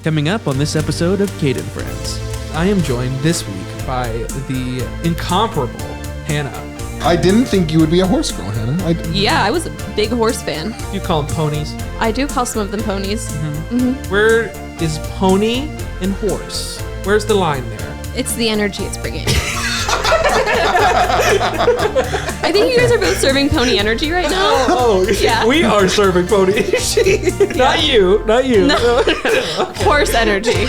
Coming up on this episode of Cade Friends, I am joined this week by the incomparable Hannah. I didn't think you would be a horse girl, Hannah. Yeah, I was a big horse fan. You call them ponies? I do call some of them ponies. Where is pony and horse? Where's the line there? It's the energy it's bringing. I think you guys are both serving pony energy right now. Yeah. We are serving pony energy. Not you. No. Horse energy.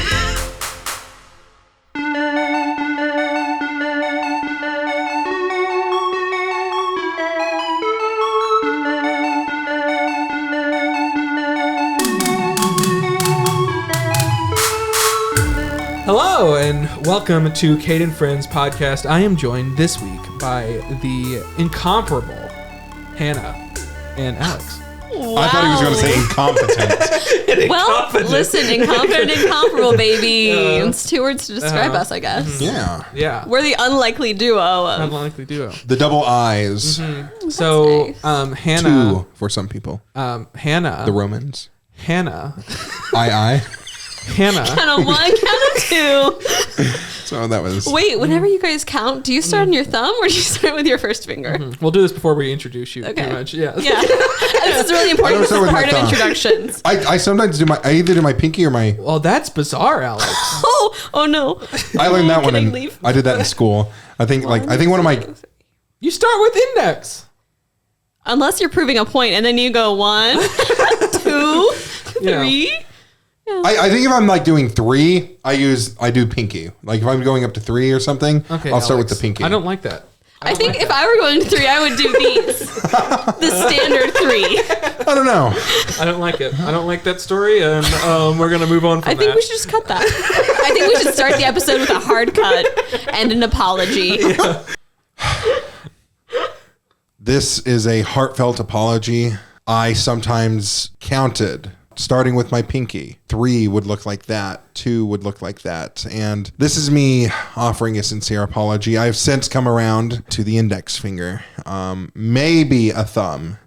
Hello and welcome to Cade and Friends podcast. I am joined this week by the incomparable Hannah and Alex. Wow. I thought he was going to say incompetent. Well, listen, incompetent, incomparable, baby. It's two words to describe us, I guess. Yeah. We're the unlikely duo. Unlikely duo. The double I's. So, nice. Hannah. Two for some people. Hannah. The Romans. Hannah. I. Hannah. Count of one, count of two. So that was... Wait, whenever you guys count, do you start on your thumb or do you start with your first finger? We'll do this before we introduce you. Okay. Pretty much. Yeah. Yeah. This is really important. This is part of introductions. I sometimes do I either do my pinky or my... Well, that's bizarre, Alex. Oh no. I learned that one. I did that in school. I think one of my... You start with index. Unless you're proving a point and then you go 1, 2, 3. Yeah. I think if I'm like doing 3, I do pinky. Like if I'm going up to 3 or something, I'll start with the pinky. I don't like that. I think if I were going to 3, I would do these. The standard 3. I don't know. I don't like it. I don't like that story, and we're gonna move on from that. I think we should just cut that. I think we should start the episode with a hard cut and an apology. Yeah. This is a heartfelt apology. I sometimes counted, starting with my pinky. 3 would look like that. 2 would look like that. And this is me offering a sincere apology. I've since come around to the index finger. Maybe a thumb,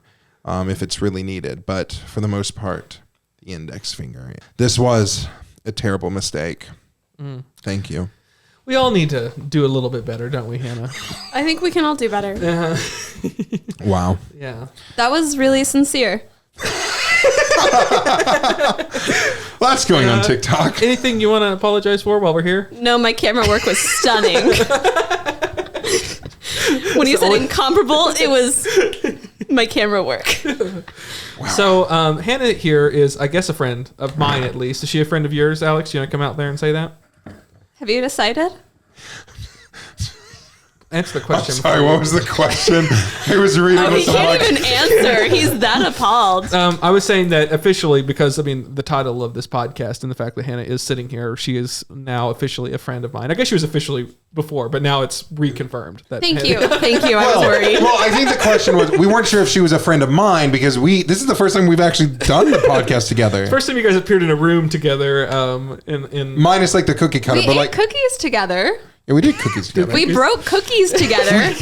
if it's really needed. But for the most part, the index finger. This was a terrible mistake. Thank you. We all need to do a little bit better, don't we, Hannah? I think we can all do better. Wow. Yeah. That was really sincere. That's going on TikTok. Anything you want to apologize for while we're here? No, my camera work was stunning. When you said incomparable, it was my camera work. Wow. So Hannah here is, I guess, a friend of mine at least. Is she a friend of yours, Alex? You want to come out there and say that? Have you decided? Answer the question. I'm sorry, what was the question? I was reading He can't even answer. He's that appalled. I was saying that officially because, the title of this podcast and the fact that Hannah is sitting here, she is now officially a friend of mine. I guess she was officially before, but now it's reconfirmed. Thank you. I was worried. Well, I think the question was, we weren't sure if she was a friend of mine because this is the first time we've actually done the podcast together. First time you guys appeared in a room together. Minus like the cookie cutter, We but ate like cookies together. Yeah, we did cookies together. We broke cookies together.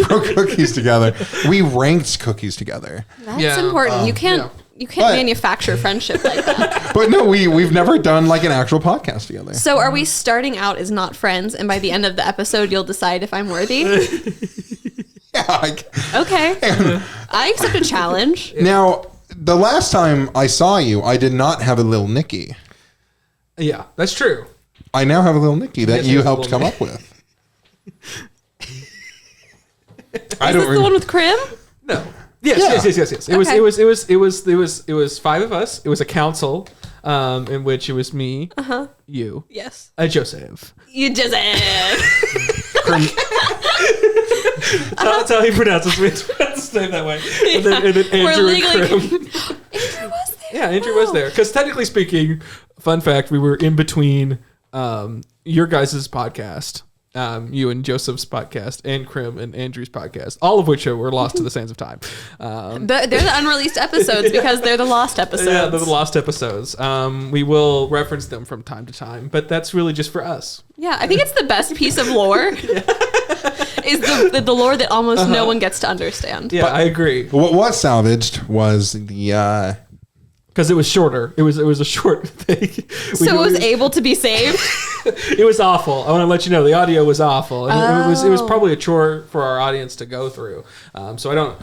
We ranked cookies together. That's important. You can't manufacture friendship like that. But no, we've never done like an actual podcast together. So are we starting out as not friends, and by the end of the episode, you'll decide if I'm worthy? Yeah. Okay. I accept a challenge. Now, the last time I saw you, I did not have a little Nicky. Yeah, that's true. I now have a little Nicky that you helped come up with. Is this the one with Chrim? No. Yes. It was 5 of us. It was a council, in which it was me, you, yes, Joseph. You Joseph. That's how he pronounces his name that way. And then Andrew and Chrim. Andrew was there. Yeah, Andrew was there. Because technically speaking, fun fact, we were in between your guys' podcast. You and Joseph's podcast and Chrim and Andrew's podcast, all of which were lost to the sands of time. They're the unreleased episodes because they're the lost episodes. Yeah, they're the lost episodes. We will reference them from time to time, but that's really just for us. Yeah, I think it's the best piece of lore. Is the lore that almost no one gets to understand. Yeah, I agree. What was salvaged was the because it was shorter. It was a short thing. So it was able to be saved? It was awful. I want to let you know the audio was awful. And it was probably a chore for our audience to go through. So I don't.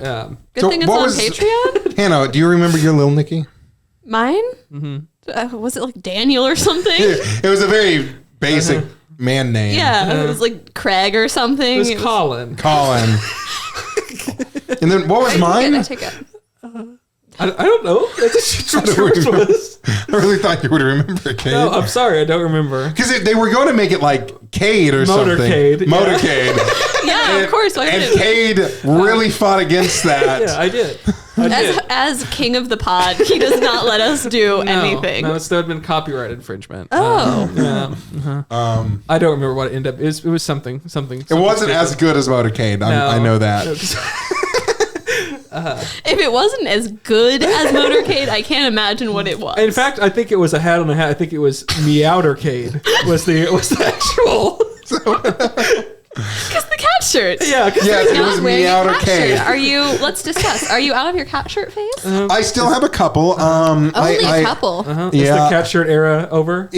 Good thing it's on Patreon. Hannah, do you remember your Lil Nicky? Mine? Mm-hmm. Was it like Daniel or something? It was a very basic man name. Yeah, it was like Craig or something. It was Colin. And then what was mine? I take it. I don't know. That's what yours was. I really thought you would remember, Cade. No, I'm sorry. I don't remember. Because they were going to make it like Cade or something. Motorcade. Yeah, of course. Why and Cade really fought against that. Yeah, I did. As king of the pod, he does not let us do anything. No, that would have been copyright infringement. Oh. I don't remember what it ended up. It was something. It wasn't as good as Motorcade. I know that. If it wasn't as good as Motorcade, I can't imagine what it was. In fact, I think it was a hat on a hat. I think it was Meowdercade was the actual. Because the cat shirt. Yeah, it was Meowdercade. Are you? Let's discuss. Are you out of your cat shirt phase? I still have a couple. Only a couple. Is the cat shirt era over?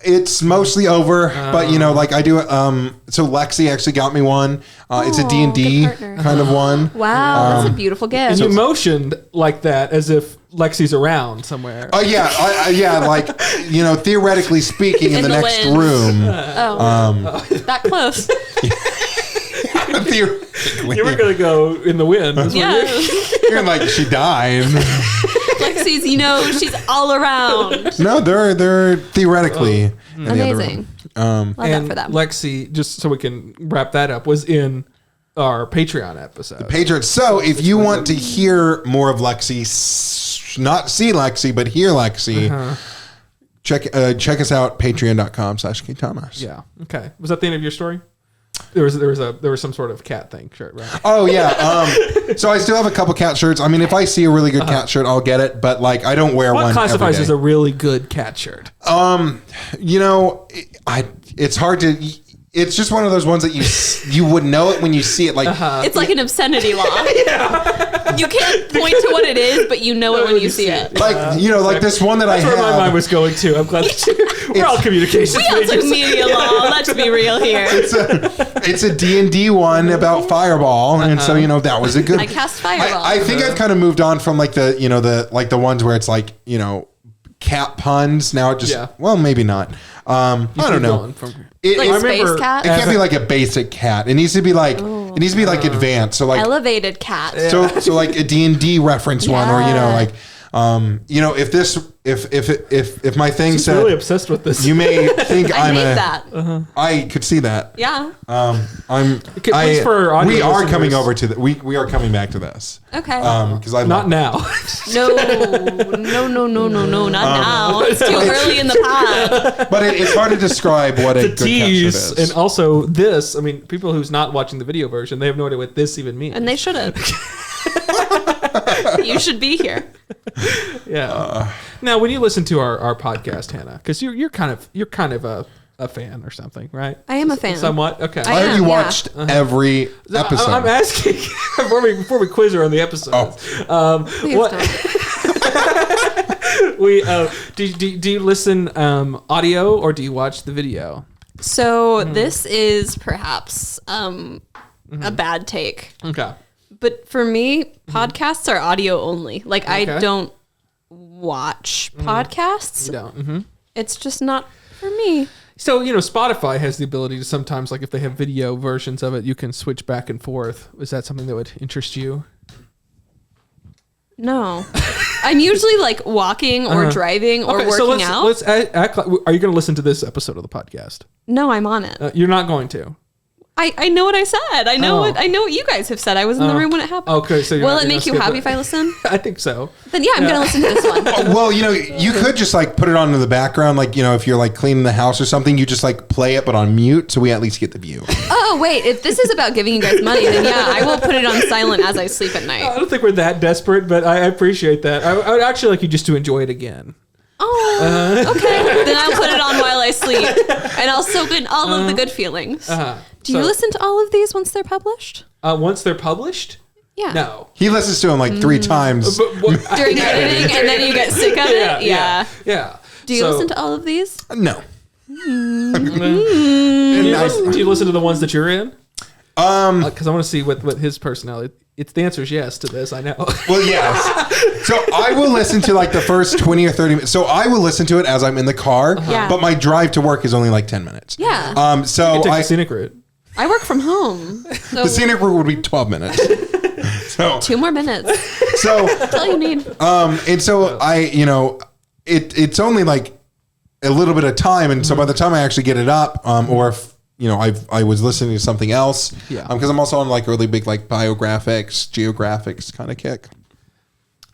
It's mostly over, but like I do. So Lexi actually got me one. It's a D&D kind of one. Wow, that's a beautiful gift. And you motioned like that as if Lexi's around somewhere. Oh yeah, like theoretically speaking, in the next wind. room. That close. Theoretically, You were gonna go in the wind. Yeah. You're like she died. Lexi's, she's all around. No, they're theoretically in the other Amazing. room. Love that for them. Lexi, just so we can wrap that up, was in our Patreon episode. Patreon. So if you want to hear more of Lexi, not see Lexi, but hear Lexi, check us out, patreon.com/Cade Thomas. Yeah. Okay. Was that the end of your story? There was some sort of cat thing shirt, right? Oh yeah. So I still have a couple cat shirts. I mean, if I see a really good cat shirt, I'll get it. But like, I don't wear one. What classifies as a really good cat shirt? It's hard to. It's just one of those ones that you would know it when you see it. Like it's like an obscenity law. Yeah. You can't point to what it is, but you know it when you see it. Like like this one that That's I have. That's where my mind was going to. I'm glad that we're all communications. We all took media law. Let's be real here. It's a D&D one about Fireball, and so that was a good. I cast Fireball. I think I've kind of moved on from like the the ones where it's like cat puns. Now it just well maybe not. I don't know. Like space cat? It can't be like a basic cat. It needs to be like advanced. So like elevated cat. So like a D&D reference one, or if my thing She's said really obsessed with this. You may think that. I could see that. Yeah. We are coming over to we are coming back to this. Okay. Because not now. No, not now. It's too early in the pod. But it's hard to describe what a good cat shirt is. And also this, I mean, people who's not watching the video version, they have no idea what this even means. And they shouldn't. You should be here. Yeah. Now, when you listen to our podcast, Hannah, because you're kind of a fan or something, right? I am a fan. Somewhat. Okay. I already watched every episode. I'm asking before we quiz her on the episodes. Do you listen audio or do you watch the video? So this is perhaps a bad take. Okay. But for me, podcasts are audio only. Like I don't watch podcasts. You don't. It's just not for me. So, Spotify has the ability to sometimes, like if they have video versions of it, you can switch back and forth. Is that something that would interest you? No. I'm usually like walking or driving or working out. Let's act like, are you going to listen to this episode of the podcast? No, I'm on it. You're not going to. I know what I said. I know what you guys have said. I was in the room when it happened. Okay, so will it make you happy if I listen? I think so. Then I'm going to listen to this one. Well, you could just like put it on in the background, like if you're like cleaning the house or something, you just like play it but on mute, so we at least get the view. Oh wait, if this is about giving you guys money, then I will put it on silent as I sleep at night. I don't think we're that desperate, but I appreciate that. I would actually like you just to enjoy it again. Oh, okay. Then I'll put it on while I sleep, and I'll soak in all of the good feelings. Do you listen to all of these once they're published? Once they're published? Yeah. No. He listens to them like 3 times. During editing, and then you get sick of it? Yeah. Do you listen to all of these? No. Do you listen to the ones that you're in? Because I want to see what his personality. The answer is yes to this. I know. Well, yes. So I will listen to like the first 20 or 30 minutes. So I will listen to it as I'm in the car. Yeah. But my drive to work is only like 10 minutes. Yeah. So Take the scenic route. I work from home. So the scenic route would be 12 minutes. So 2 more minutes. So That's all you need. and so it's only like a little bit of time, and so by the time I actually get it up, or if I was listening to something else, because I'm also on like really big like biographics, geographics kind of kick.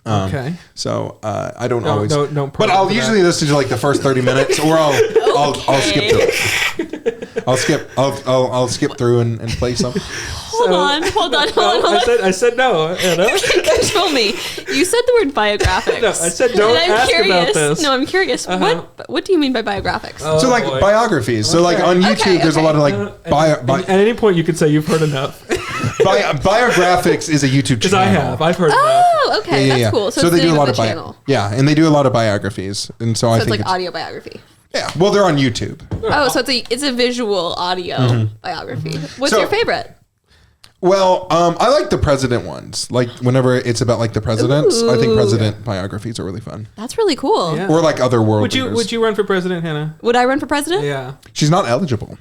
Okay. So I don't always, don't but I'll usually listen to like the first 30 minutes, or I'll skip through it. I'll skip through and play some. Hold on. I said no. Anna. You can't control me. You said the word biographics. No, I said don't ask about this. No, I'm curious. What do you mean by biographics? So like biographies. So like on YouTube, there's a lot of like at any point you could say you've heard enough. Biographics is a YouTube channel. I've heard enough. Oh, okay, that's cool. So they do a lot of channel. and they do a lot of biographies, and so I So think it's like audio biography. Yeah, well, they're on YouTube. Oh, so it's a visual audio biography. What's your favorite? Well, I like the president ones. Like whenever it's about like the presidents, I think president biographies are really fun. That's really cool. Yeah. Or like other world leaders. Would you run for president, Hannah? Would I run for president? Yeah. She's not eligible.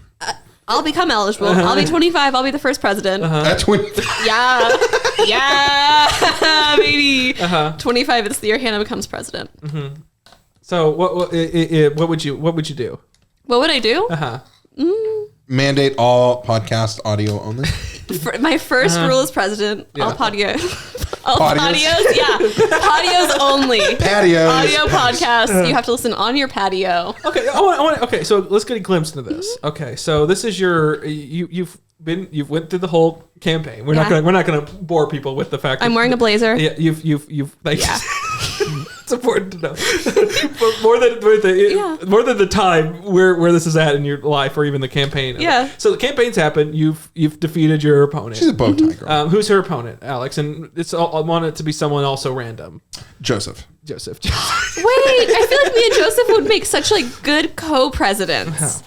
I'll become eligible. I'll be 25. I'll be the first president. At 20. Yeah, baby. 25 is the year Hannah becomes president. So what would you do? What would I do? Mandate all podcast audio only. My first rule as president, all patios. All patios? Yeah. Patios only. Patios. Audio podcasts. You have to listen on your patio. Okay, okay, so let's get a glimpse into this. Okay, so this is your you've went through the whole campaign. We're not gonna bore people with the fact I'm wearing a blazer. Yeah, you've like it's important to know. But more than the time where this is at in your life, or even the campaign. Yeah. So the campaign's happened. You've defeated your opponent. She's a bow tie girl. Who's her opponent, Alex? And I want it to be someone also random. Joseph. Wait, I feel like me and Joseph would make such like good co-presidents.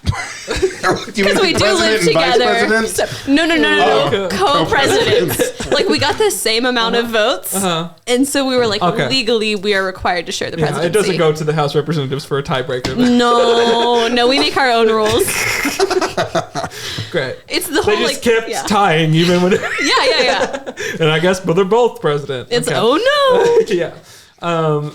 Because we do live together. So, no. Co-presidents. Like we got the same amount of votes, and so we were like, legally, we are required to share the presidency. It doesn't go to the House Representatives for a tiebreaker. No, we make our own rules. Great. It's the whole they just kept tying even when. Yeah. And I guess, but they're both president. It's oh no. Yeah.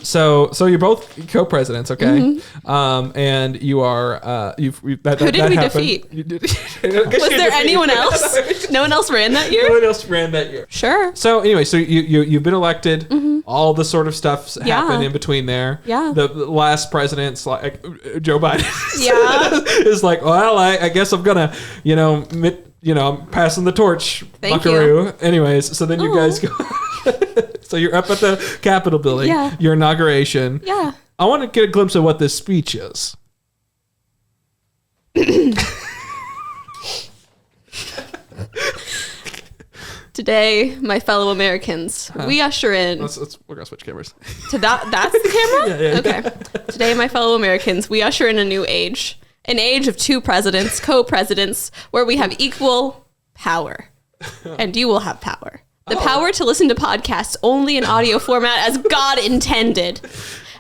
So you're both co-presidents, okay? And you are Who did we defeat? Was there anyone else? No one else ran that year? No one else ran that year. Sure. So anyway, so you've been elected. All the sort of stuff's happened in between there. Yeah. The last president's like Joe Biden. Yeah. is like, well, I guess I'm gonna, I'm passing the torch. Thank buckaroo. you. Anyways, so then you guys go. So you're up at the Capitol building. Yeah. Your inauguration. Yeah. I want to get a glimpse of what this speech is. Today, my fellow Americans, we usher in. We're gonna switch cameras. To that? That's the camera? Yeah. Okay. Today, my fellow Americans, we usher in a new age. An age of 2 presidents, co-presidents, where we have equal power. And you will have power. The power to listen to podcasts only in audio format as God intended.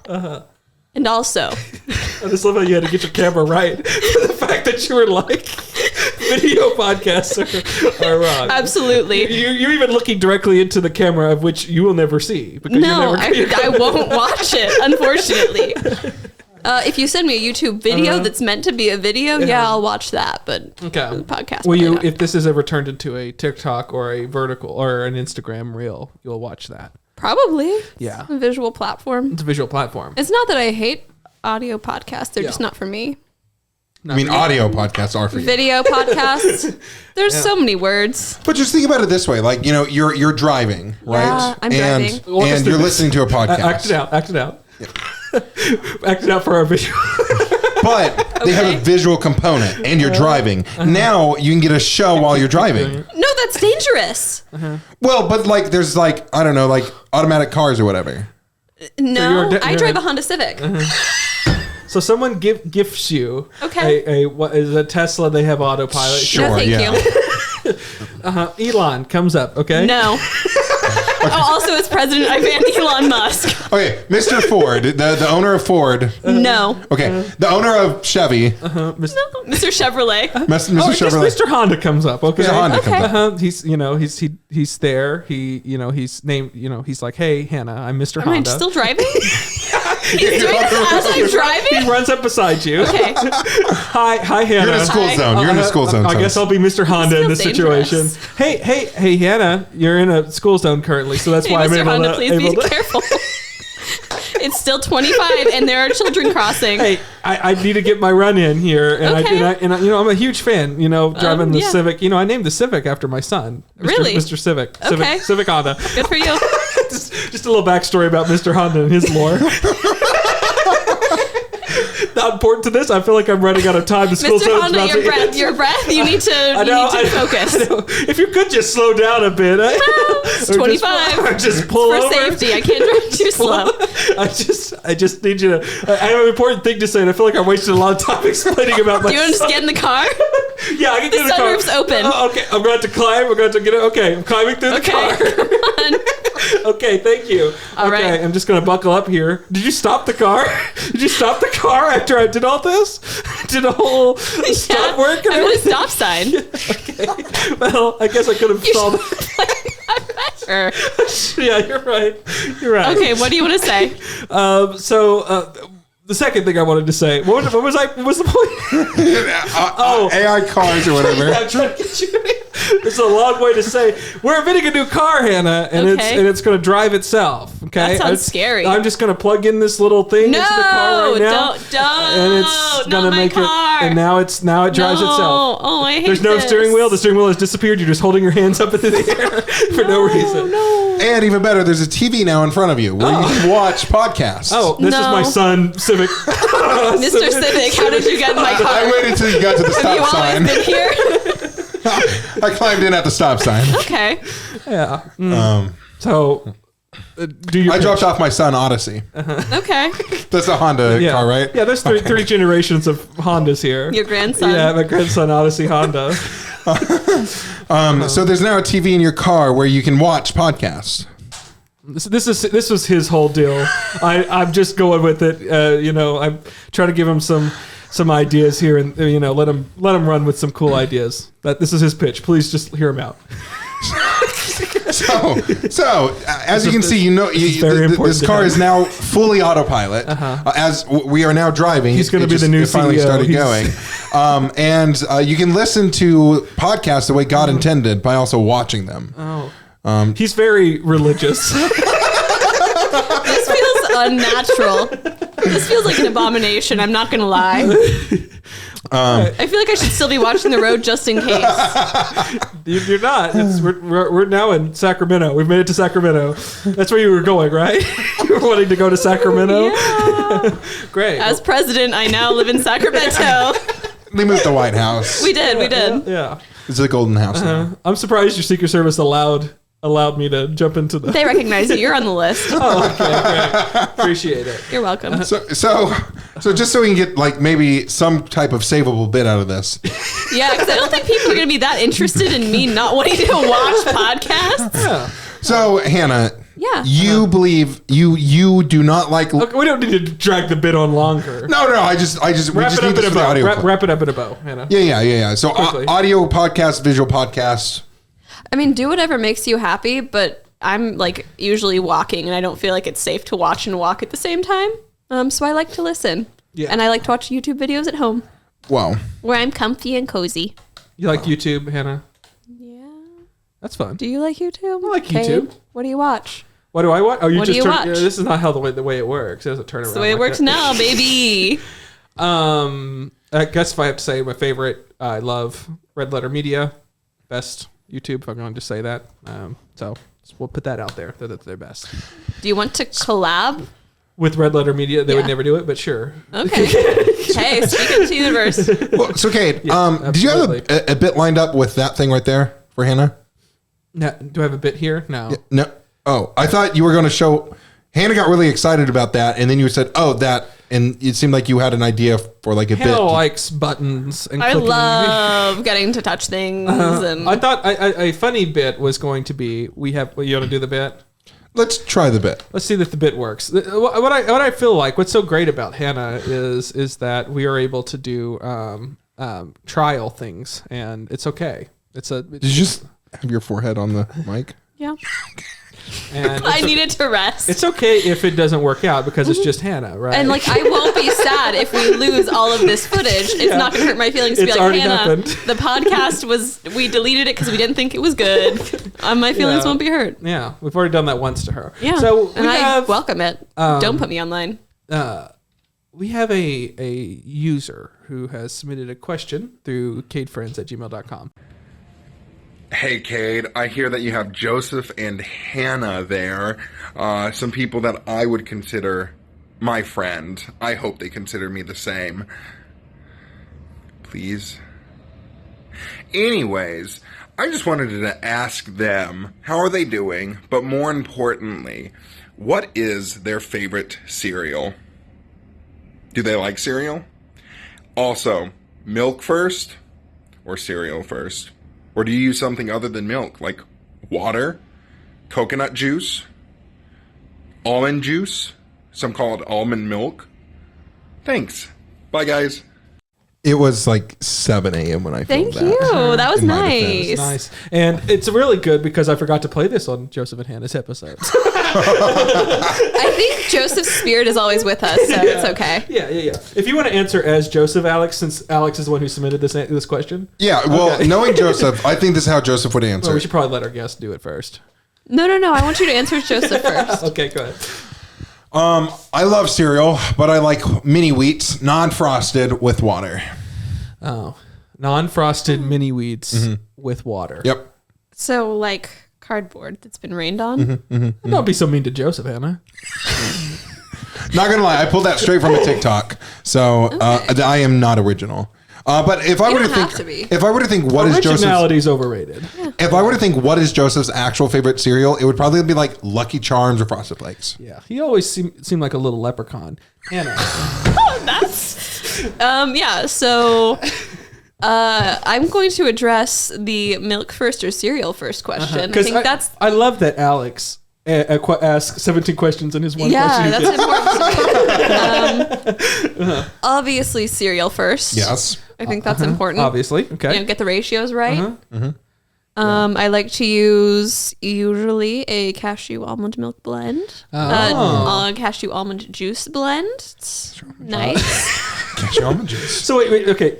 And also, I just love how you had to get your camera right. For the fact that you were like, video podcasts are wrong. Absolutely. You're even looking directly into the camera, of which you will never see. Because I won't watch it, unfortunately. If you send me a YouTube video that's meant to be a video, I'll watch that. But the podcast. Will you, if this is ever turned into a TikTok or a vertical or an Instagram reel, you'll watch that? Probably. Yeah. It's a visual platform. It's a visual platform. It's not that I hate audio podcasts. They're just not for me. Audio podcasts are for you. Video podcasts. There's so many words. But just think about it this way: like you're driving, right? Yeah, I'm driving. And you're listening to a podcast. Act it out. Act it out for our visual. but they have a visual component, and you're driving. Now you can get a show while you're driving. No, that's dangerous. Well, but like there's like I don't know, like automatic cars or whatever. No, you're I drive a Honda Civic. So someone gifts you Okay. a what is a Tesla? They have autopilot. Sure. No, thank you. Elon comes up. Okay. No. Also, as president, I ban Elon Musk. Okay, Mr. Ford, the owner of Ford. No. Okay, the owner of Chevy. Mr. Chevrolet. Mr. Just Chevrolet. Mr. Honda comes up. Okay. Mr. Honda Okay. comes up. He's there. He's named. He's like, hey Hannah, I'm Mr. Am I Honda. still driving? He's doing this as I'm driving? He runs up beside you. Okay. Hi Hannah. You're in a school Hi. zone. You're in a school zone. I son. guess I'll be Mr. Honda in feels this situation. dangerous. Hey, Hannah, you're in a school zone currently, so that's Hey, why I'm Mr. able Honda, to. please be careful. It's still 25 and there are children crossing. Hey, I need to get my run in here, and Okay. I I'm a huge fan. Driving the yeah. Civic. I named the Civic after my son. Really? Mr. Civic. Okay. Civic Honda. Good for you. just a little backstory about Mr. Honda and his lore. Not important to this. I feel like I'm running out of time. The school Mr. zone's Honda, about to your breath. You need to focus. I know. If you could just slow down a bit. It's 25. Just pull For over. safety, I can't drive too slow. I just need you to. I have an important thing to say, and I feel like I'm wasting a lot of time explaining about my. Do you want to just son. get in the car? Yeah, I can get in the car. sunroof's open. Oh, okay, I'm going to climb. We're going to get it. Okay, I'm climbing through the car. Come on. Okay, thank you. All okay, right. I'm just going to buckle up here. Did you stop the car? Did you stop the car after I did all this? Did a whole stop work? And I'm at a everything? stop sign. Okay. Well, I guess I could have solved. I'm not sure. Yeah, you're right. You're right. Okay, what do you want to say? The second thing I wanted to say, what was the point? AI cars or whatever. I'm trying to get you. It's a long way to say we're inventing a new car, Hannah, and Okay. it's going to drive itself. Okay, That sounds scary. I'm just going to plug in this little thing into the car right now, don't, and it's not going to my make car. it. And now it drives itself. Oh, I hate There's no this. steering wheel. The steering wheel has disappeared. You're just holding your hands up into the air for no reason. No. And even better, there's a TV now in front of you where you can watch podcasts. Oh, this is No. my son, Civic. Mr. Civic, how did you get in my car? I waited until you got to the Have you stop always sign. been here? I climbed in at the stop sign. Okay. Yeah. So, do you? I dropped off my son Odyssey. Okay. That's a Honda car, right? Yeah, there's three generations of Hondas here. Your grandson. Yeah, my grandson Odyssey Honda. So there's now a TV in your car where you can watch podcasts. This was his whole deal. I'm just going with it. I'm trying to give him some ideas here, and let him run with some cool ideas. This is his pitch. Please just hear him out. So as you can see, very important this to car him. is now fully autopilot. As we are now driving, He's gonna it be the just- new it finally CEO. started going. And you can listen to podcasts the way God intended by also watching them. Oh, he's very religious. This feels unnatural. This feels like an abomination. I'm not going to lie. I feel like I should still be watching the road just in case. You're not. We're now in Sacramento. We've made it to Sacramento. That's where you were going, right? You were wanting to go to Sacramento. Yeah. Great. As president, I now live in Sacramento. They moved the White House. We did. Yeah. It's the Golden House now. I'm surprised your Secret Service allowed me to jump into the. They recognize you. You're on the list. Oh, okay, great. Appreciate it. You're welcome. So just so we can get like maybe some type of savable bit out of this. Yeah, because I don't think people are going to be that interested in me not wanting to watch podcasts. Yeah. So Hannah, Yeah. you believe you do not like. Okay, we don't need to drag the bit on longer. No, I just we Wrap just it need up this in a for the bow. audio. Wrap it up in a bow, Hannah. Yeah. So Quickly. audio podcast, visual podcast. I mean, do whatever makes you happy, but I'm like usually walking and I don't feel like it's safe to watch and walk at the same time. So I like to listen. Yeah. And I like to watch YouTube videos at home Wow. where I'm comfy and cozy. You like YouTube, Hannah? Yeah. That's fun. Do you like YouTube? I like Cade, YouTube. What do you watch? What do I watch? Oh, you What do just you turn. watch? Yeah, this is not how the way it works. It doesn't turn around. That's the way it like works that. now, baby. I guess if I have to say my favorite, I love Red Letter Media, best YouTube. If I'm going to just say that, so we'll put that out there. That they're best. Do you want to collab with Red Letter Media, they would Yeah. never do it, but sure. Okay. Hey, speaking of the universe. Well, so, Cade, did you have a bit lined up with that thing right there for Hannah? Now, do I have a bit here? No. No. Oh, I thought you were going to show. Hannah got really excited about that, and then you said, "Oh, that," and it seemed like you had an idea for like a Hannah bit. likes buttons and I clicking. love getting to touch things. And I thought a funny bit was going to be you want to do the bit? Let's try the bit. Let's see if the bit works. What I feel like what's so great about Hannah is that we are able to do trial things, and it's okay. Did you just have your forehead on the mic? yeah. And I needed to rest. it's okay if it doesn't work out because it's just Hannah, right? And like, I won't be sad if we lose all of this footage. It's not going to hurt my feelings to be It's like, already Hannah, happened. the podcast we deleted it because we didn't think it was good. My feelings Yeah. won't be hurt. Yeah, we've already done that once to her. Yeah. So and I welcome it. Don't put me online. we have a user who has submitted a question through cadefriends@gmail.com. Hey, Cade, I hear that you have Joseph and Hannah there. Some people that I would consider my friend. I hope they consider me the same. Please. Anyways, I just wanted to ask them, how are they doing? But more importantly, what is their favorite cereal? Do they like cereal? Also, milk first or cereal first? Or do you use something other than milk, like water, coconut juice, almond juice? Some call it almond milk. Thanks. Bye, guys. It was like 7 a.m. when I filmed Thank you. That was In my defense. nice. Nice. And it's really good because I forgot to play this on Joseph and Hannah's episode. I think Joseph's spirit is always with us, so it's okay. Yeah. If you want to answer as Joseph, Alex, since Alex is the one who submitted this question, Yeah, well, knowing Joseph, I think this is how Joseph would answer. well, we should probably let our guest do it first. No. I want you to answer as Joseph first. Okay, go ahead. I love cereal, but I like mini wheats, non-frosted with water. Oh, non-frosted mini wheats with water. Yep. So, like cardboard that's been rained on. Don't be so mean to Joseph, Hannah. Not gonna lie, I pulled that straight from a TikTok, so I am not original. But if I You were to don't think, have to be. if I were to think, what is Joseph's? Originality is overrated. If I were to think, what is Joseph's actual favorite cereal? It would probably be like Lucky Charms or Frosted Flakes. Yeah, he always seemed like a little leprechaun. Hannah. So I'm going to address the milk first or cereal first question. I think that's I love that Alex asks 17 questions in his one question. that's important to me. Obviously cereal first. Yes. I think that's important. Obviously. Okay. Get the ratios right. I like to use usually a cashew almond milk blend, cashew almond juice blend. It's nice. Cashew almond juice. So wait, okay.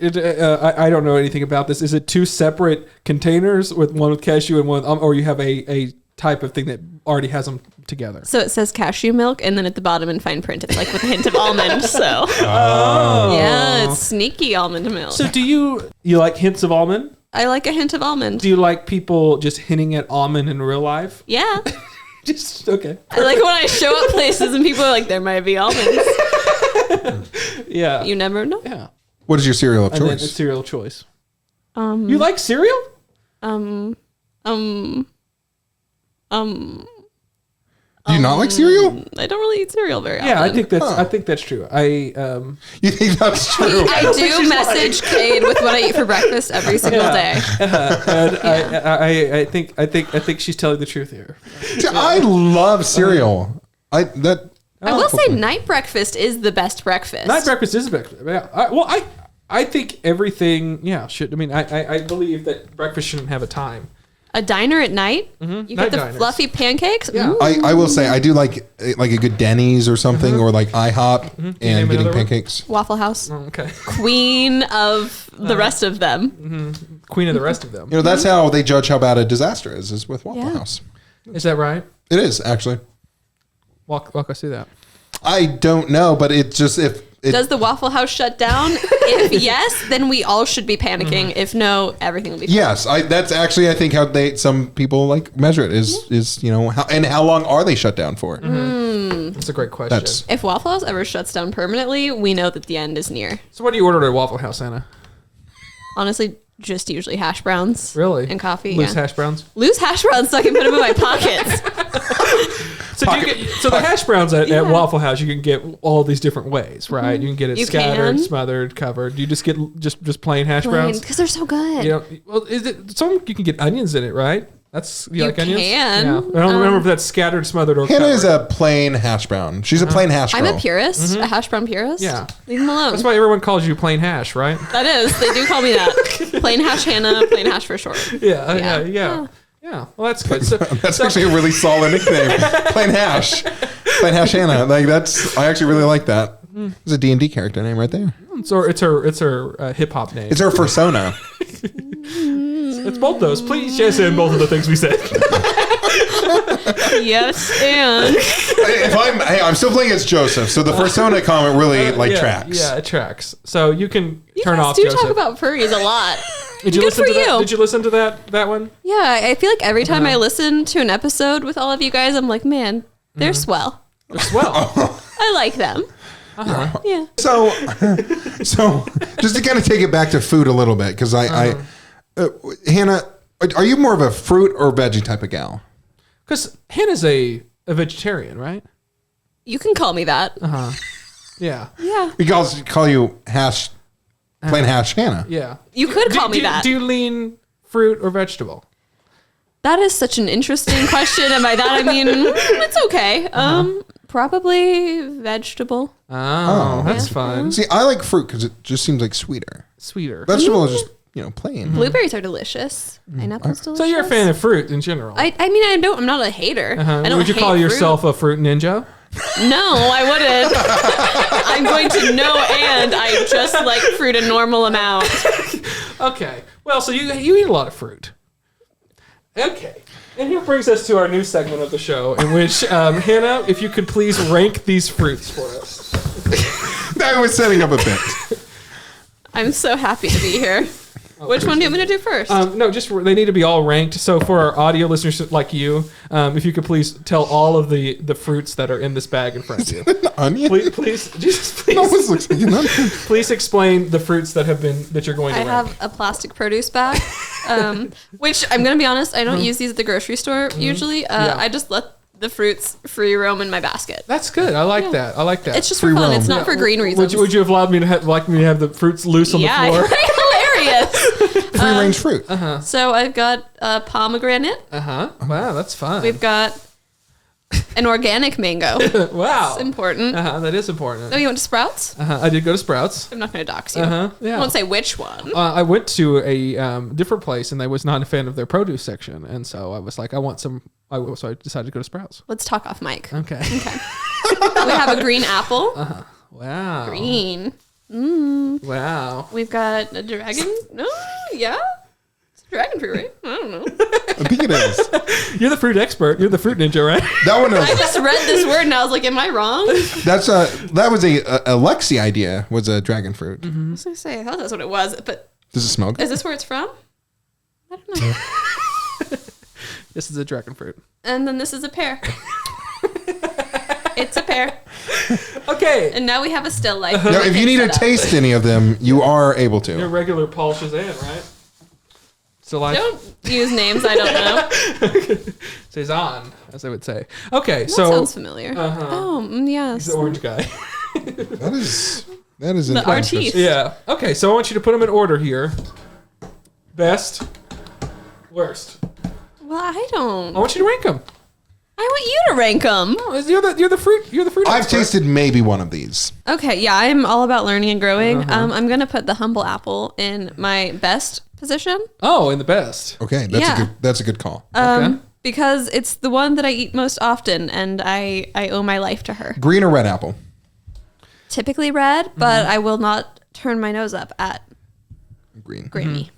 I don't know anything about this. Is it two separate containers with one with cashew and one, or you have a type of thing that already has them together? So it says cashew milk, and then at the bottom in fine print, it's like with a hint of almond. So yeah, it's sneaky almond milk. So do you like hints of almond? I like a hint of almond. Do you like people just hinting at almond in real life? Yeah. Just okay. I like when I show up places and people are like, there might be almonds. Yeah. You never know. Yeah. What is your cereal of And then choice? it's cereal choice. You like cereal? Do you not like cereal? I don't really eat cereal very often. Yeah, I think that's true. You think that's true? I do message Cade with what I eat for breakfast every single day. And I think she's telling the truth here. I love cereal. I will say night breakfast is the best breakfast. Night breakfast is a breakfast. Yeah. I think everything. Yeah. Should. I mean, I believe that breakfast shouldn't have a time. A diner at night, you Night get the diners. fluffy pancakes. Yeah. Mm. I will say I do like a good Denny's or something, or like IHOP and name getting another one? pancakes. Waffle House, Okay. queen of the rest of them. Queen of the rest of them. You know, that's how they judge how bad a disaster is with Waffle Yeah. House. Is that right? It is actually. Walk us through that. I don't know, but it just Does the Waffle House shut down? If yes, then we all should be panicking. If no, everything will be fine. Yes, that's actually I think how some people like measure it is how long are they shut down for? That's a great question. If Waffle House ever shuts down permanently, we know that the end is near. So what do you order at Waffle House, Anna? Honestly, just usually hash browns. Really? And coffee. Loose hash browns? Loose hash browns so I can put them in my pockets. So the hash browns at Waffle House, you can get all these different ways, right? You can get it scattered, smothered, covered. Do you just get just plain hash browns? Because they're so good. You know, well, is it some you can get onions in it, right? That's you like onions? Can. Yeah. I don't remember if that's scattered, smothered, or Hannah covered. is a plain hash brown. She's a plain hash girl. I'm a purist, a hash brown purist. Yeah. Leave them alone. That's why everyone calls you plain hash, right? That is. They do call me that. Plain hash Hannah, plain hash for short. Yeah. Well, that's good. So, That's actually a really solid nickname. Plain hash. Plain hash Hannah. Like I actually really like that. It's a D&D character name right there. it's her hip hop name. It's her persona. It's both those. Please just in both of the things we said. Yes, and I'm still playing as Joseph, so the persona comment really tracks. Yeah, it tracks. So you can turn guys off do Joseph. talk about furries a lot. Did you Good listen for to that? you. Did you listen to that one? Yeah, I feel like every time I listen to an episode with all of you guys, I'm like, man, they're swell. They're swell. I like them. Yeah. So just to kind of take it back to food a little bit, because Hannah, are you more of a fruit or veggie type of gal? Because Hannah's a vegetarian, right? You can call me that. Yeah. Yeah. We call you plain hash Hannah. Yeah. You could call me that. Do you lean fruit or vegetable? That is such an interesting question. And by that, I mean, it's okay. Probably vegetable. Oh, that's fun. See, I like fruit because it just seems like sweeter. Sweeter. Vegetable is just plain. Blueberries are delicious. Pineapple's delicious. So you're a fan of fruit in general. I mean, I'm not a hater. I don't Would you hate call fruit. yourself a fruit ninja? No, I wouldn't. I'm going to no, and I just like fruit a normal amount. Okay. Well, so you eat a lot of fruit. Okay. And here brings us to our new segment of the show, in which, Hannah, if you could please rank these fruits for us. I was setting up a bit. I'm so happy to be here. Which one do you want me to do first? No, just they need to be all ranked. So for our audio listeners like you, if you could please tell all of the fruits that are in this bag in front of you. Onion? Please, Jesus, please. It almost looks like an onion. Please explain the fruits that you're going to I rank. have a plastic produce bag, which I'm going to be honest, I don't use these at the grocery store usually. I just let the fruits free roam in my basket. That's good. I like that. I like that. It's just for fun. roam. It's not for green reasons. Would you have allowed me to have the fruits loose on the floor? Hilarious. Free range fruit. So I've got pomegranate. Wow, that's fun. We've got an organic mango. Wow. It's important. That is important. Oh, you went to Sprouts? I did go to Sprouts. I'm not going to dox you. Yeah. I won't say which one. I went to a different place, and I was not a fan of their produce section, and so I was like, I want some. So I decided to go to Sprouts. Let's talk off mic. Okay. We have a green apple. Wow. Green. Wow. We've got a dragon. No, yeah. It's a dragon fruit, right? I don't know. I think it is. You're the fruit expert. You're the fruit ninja, right? That one I is. just read this word and I was like, am I wrong? That was a Lexi idea. Was a dragon fruit. I was going to say, I thought that's what it was, but Does it smell good? is this where it's from? I don't know. This is a dragon fruit. And then this is a pear. It's a pear. Okay. And now we have a still life. Now, if you need to Set up. taste any of them, you are able Your to. regular Paul Shazam, right? So like Don't use names I don't know. Cezanne, as I would say. Okay, That so sounds familiar. Oh, yes. the orange guy. That is an The artiste. Yeah. Okay, so I want you to put them in order here. Best, worst. Well, I don't. I want you to rank them. I want you to rank them. You're the fruit. I've expert. tasted maybe one of these. Okay, yeah, I'm all about learning and growing. I'm gonna put the humble apple in my best position. Oh, in the best. Okay, Yeah. that's a good call. Okay. Because it's the one that I eat most often, and I owe my life to her. Green or red apple? Typically red, but I will not turn my nose up at Green. Grammy.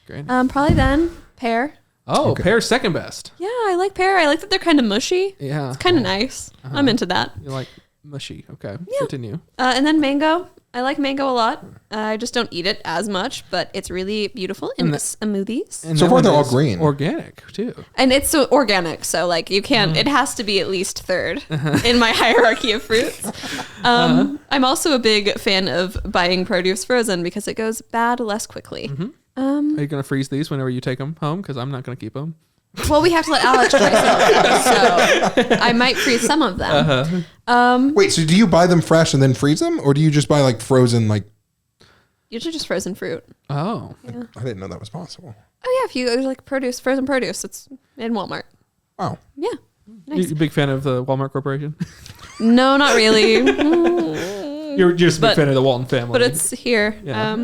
Great. Probably then pear. Oh, pear's second best. Yeah, I like pear. I like that they're kind of mushy. Yeah. It's kind of nice. I'm into that. You like mushy. Okay. Continue. And then mango. I like mango a lot. I just don't eat it as much, but it's really beautiful in the smoothies. And So that far, one they're all is green. Organic, too. And it's so organic, so like you can't. It has to be at least third in my hierarchy of fruits. I'm also a big fan of buying produce frozen because it goes bad less quickly. Are you going to freeze these whenever you take them home? Because I'm not going to keep them. Well, we have to let Alex try some of them, so I might freeze some of them. Wait, so do you buy them fresh and then freeze them, or do you just buy like frozen? Like, Usually just frozen fruit. Oh. I didn't know that was possible. Oh yeah, if you like frozen produce, it's in Walmart. Oh, Yeah. You a big fan of the Walmart Corporation? No, not really. You're just a big But- fan of the Walton family. But it's here. Yeah.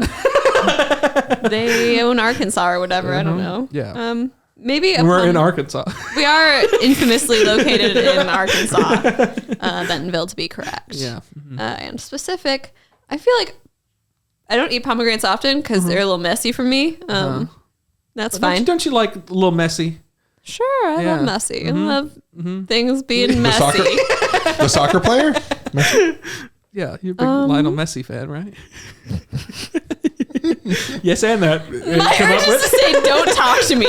They own Arkansas or whatever. I don't know. Yeah. Maybe We're in Arkansas. We are infamously located in Arkansas, Bentonville to be correct. Yeah. And specific, I feel like I don't eat pomegranates often because they're a little messy for me. That's fine. Don't you like a little messy? Sure, I Yeah. love messy. I love things being messy. the soccer player? Yeah, you're a big Lionel Messi fan, right? Yes, and that. My urge is to say, don't talk to me.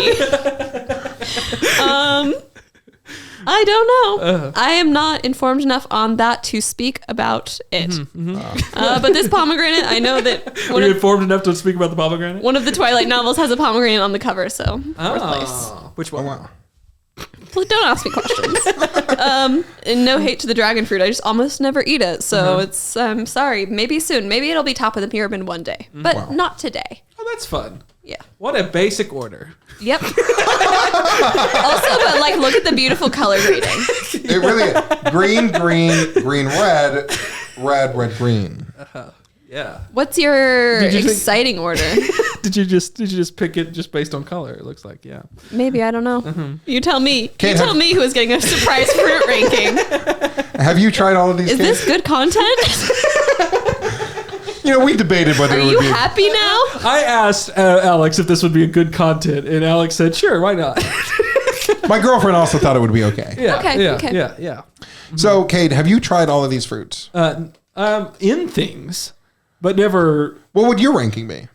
I don't know. I am not informed enough on that to speak about it. But this pomegranate, I know that Were you informed enough to speak about the pomegranate? one of the Twilight novels has a pomegranate on the cover, so fourth place. Oh, which one? Wow. Please don't ask me questions. And no hate to the dragon fruit. I just almost never eat it. So it's, I'm sorry. Maybe soon. Maybe it'll be top of the pyramid one day. But not today. Oh, that's fun. Yeah. What a basic order. Yep. Also, but like, look at the beautiful color grading. It really is. Green, red, green. Yeah. What's your Did you think- exciting order? Did you just pick it just based on color? It looks like, yeah. Maybe, I don't know. You tell me. Kate, you tell me who is getting a surprise fruit ranking. Have you tried all of these? Is this good content? You know, we debated whether Are it would you be. happy now? I asked Alex if this would be a good content, and Alex said, "Sure, why not?" My girlfriend also thought it would be okay. Yeah, Okay, yeah, okay. yeah. So, Cade, have you tried all of these fruits? In things, but never. What would your ranking be?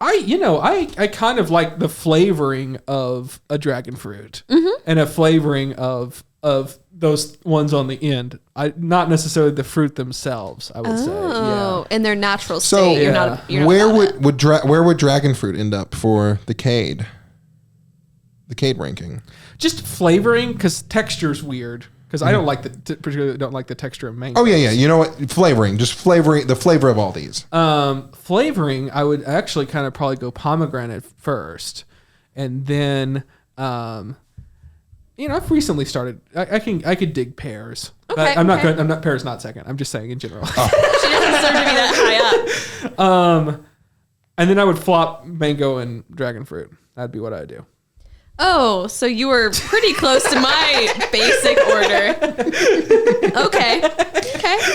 I kind of like the flavoring of a dragon fruit and a flavoring of those ones on the end. Not necessarily the fruit themselves, I would say. Oh, Yeah. in their natural So, state. You're Yeah. not. You're not Where about it. where would dragon fruit end up for the Cade? The Cade ranking. Just flavoring, because texture's weird. Because I don't like particularly don't like the texture of mango. Oh yeah. You know what? Flavoring, just flavoring, the flavor of all these. Flavoring, I would actually kind of probably go pomegranate first, and then I've recently started. I could dig pears. Okay, But I'm not okay. good. I'm not pears. Not second. I'm just saying in general. She doesn't deserve to be that high up. And then I would flop mango and dragon fruit. That'd be what I'd do. Oh, so you were pretty close to my basic order. Okay.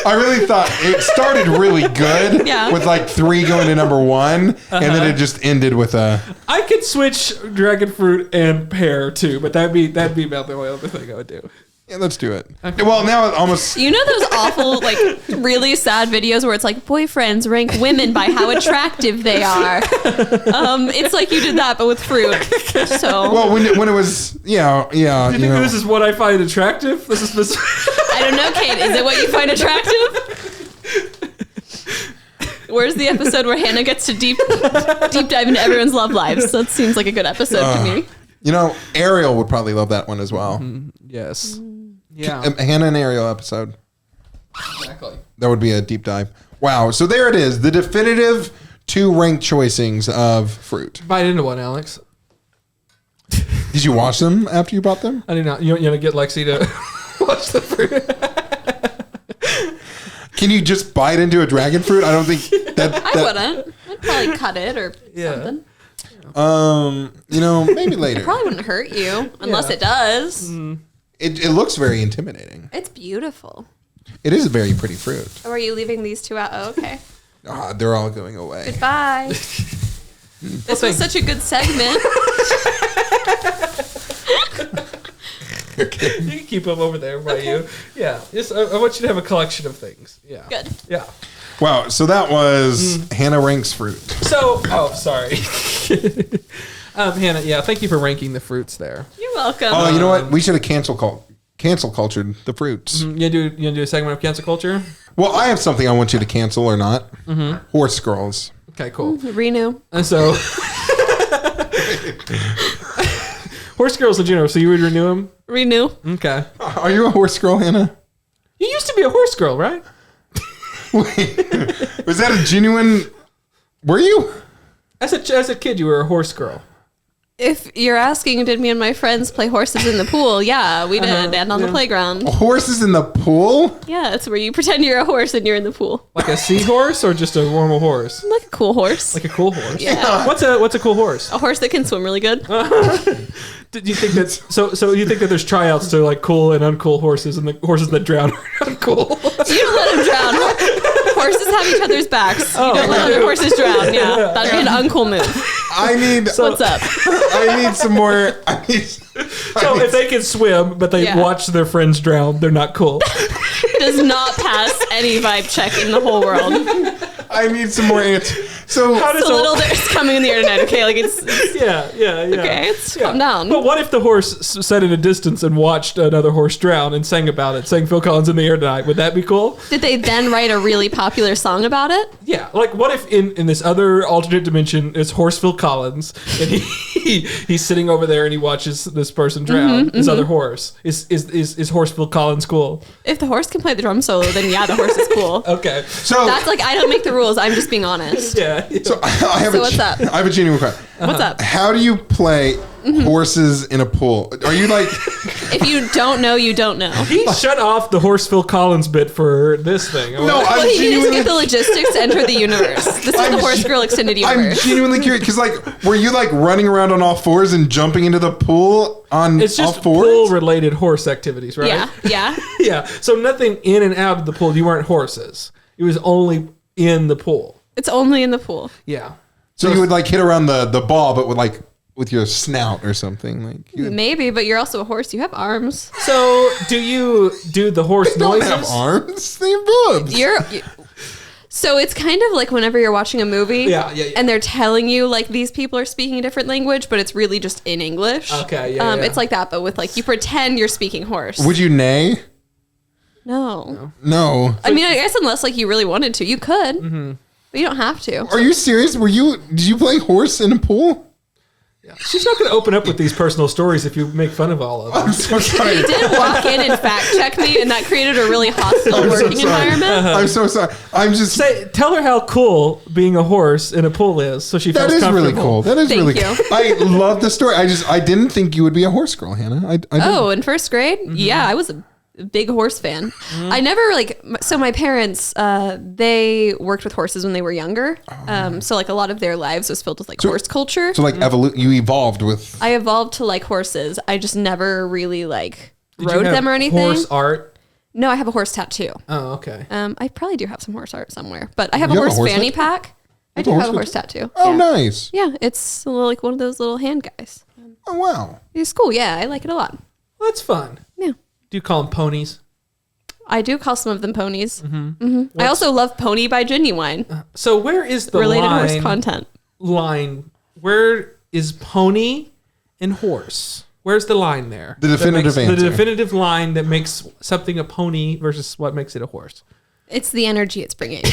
I really thought it started really good Yeah. with like 3 going to number 1, and then it just ended with a. I could switch dragon fruit and pear too, but that'd be about the only other thing I would do. Yeah, let's do it. Well, now it almost. You know those awful, like, really sad videos where it's like boyfriends rank women by how attractive they are. It's like you did that, but with fruit. So Well, when it was, yeah, You think this is what I find attractive? This is I don't know, Kate. Is it what you find attractive? Where's the episode where Hannah gets to deep dive into everyone's love lives? That seems like a good episode to me. Ariel would probably love that one as well. yes. Yeah. Hannah and Ariel episode. Exactly. That would be a deep dive. Wow. So there it is. The definitive 2 ranked choicings of fruit. Bite into one, Alex. Did you watch them after you bought them? I did not. You want to get Lexi to watch the fruit? Can you just bite into a dragon fruit? I don't think that. I wouldn't. I'd probably cut it or something. Maybe later. Probably wouldn't hurt you unless Yeah. it does. It looks very intimidating. It's beautiful. It is a very pretty fruit. Or are you leaving these 2 out? Oh, okay. They're all going away. Goodbye. This was such a good segment. You can keep them over there by you. Yeah. Just, I want you to have a collection of things. Yeah. Good. Yeah. Wow. So that was Hannah ranks fruit. So, sorry. Hannah, yeah, thank you for ranking the fruits there. You're welcome. Oh, you know what? We should have cancel cultured the fruits. You gonna do a segment of cancel culture? Well, I have something I want you to cancel or not. Horse girls. Okay, cool. Renew. And so, horse girls in general. So you would renew them? Renew. Okay. Are you a horse girl, Hannah? You used to be a horse girl, right? Wait, was that a genuine? Were you? As a kid, you were a horse girl. If you're asking, did me and my friends play horses in the pool? Yeah, we did, and on the playground. Horses in the pool? Yeah, it's where you pretend you're a horse and you're in the pool. Like a seahorse or just a normal horse? Like a cool horse. Like a cool horse. Yeah. What's a cool horse? A horse that can swim really good. Did you think that's so you think that there's tryouts to like cool and uncool horses, and the horses that drown are uncool? You don't let them drown. Horses have each other's backs. You don't let other horses drown. Yeah, that'd be an uncool move. I need. What's up? I need some more. So if they can swim, but they watch their friends drown, they're not cool. Does not pass any vibe check in the whole world. I need some more answers. So How does It's a little there's coming in the internet. Okay, like it's yeah. okay. It's calm down. But what if the horse sat in a distance and watched another horse drown and sang about it, sang Phil Collins in the Air Tonight? Would that be cool? Did they then write a really popular song about it? Yeah. Like, what if in this other alternate dimension, it's horse Phil Collins, and he's sitting over there and he watches this person drown, this other horse. Is horse Phil Collins cool? If the horse can play the drum solo, then yeah, the horse is cool. Okay. So That's like I don't make the rules. I'm just being honest. Yeah. So I have So what's up? I have a genuine question. What's up? How do you play horses in a pool? Are you like? If you don't know, you don't know. He shut off the horse Phil Collins bit for this thing. No, Well, I'm he needed to genuinely. get the logistics to enter the universe. This is the Horse Girl extended I'm universe. genuinely curious because, like, were you like running around on all fours and jumping into the pool on It's all just fours? pool-related horse activities, right? Yeah. Yeah. So nothing in and out of the pool. You weren't horses. It was only in the pool. It's only in the pool. Yeah. So you would like hit around the ball, but with your snout or something like. Maybe, but you're also a horse. You have arms. So do you do the horse Don't noises? have arms. They have boobs. So it's kind of like whenever you're watching a movie Yeah. and they're telling you like these people are speaking a different language, but it's really just in English. Okay, yeah. It's like that, but with like you pretend you're speaking horse. Would you neigh? No. No. I mean, I guess unless like you really wanted to, you could, but you don't have to. Are you serious? Did you play horse in a pool? She's not going to open up with these personal stories if you make fun of all of them. I'm so sorry. He did walk in and fact check me, and that created a really hostile working environment. I'm so sorry. I'm just. Tell her how cool being a horse in a pool is, so she feels That is comfortable. really cool. That is Thank really you. cool. I love the story. I didn't think you would be a horse girl, Hannah. I didn't. Oh, in first grade? Yeah, I was a big horse fan. I never so my parents, they worked with horses when they were younger. So like a lot of their lives was filled with like horse culture. So like you evolved with. I evolved to like horses. I just never really like Did you rode have them or anything. Horse art. No, I have a horse tattoo. Oh, okay. I probably do have some horse art somewhere, but I have a You have a horse horse fanny tattoo? pack. I do have a horse tattoo. Oh, yeah. nice. Yeah, it's like one of those little hand guys. Oh, wow. It's cool. Yeah, I like it a lot. Well, that's fun. Yeah. Do you call them ponies? I do call some of them ponies. I also love Pony by Genuine. So where is the Related line? horse content. Where is pony and horse? Where's the line there? The definitive The answer. definitive line that makes something a pony versus what makes it a horse. It's the energy it's bringing.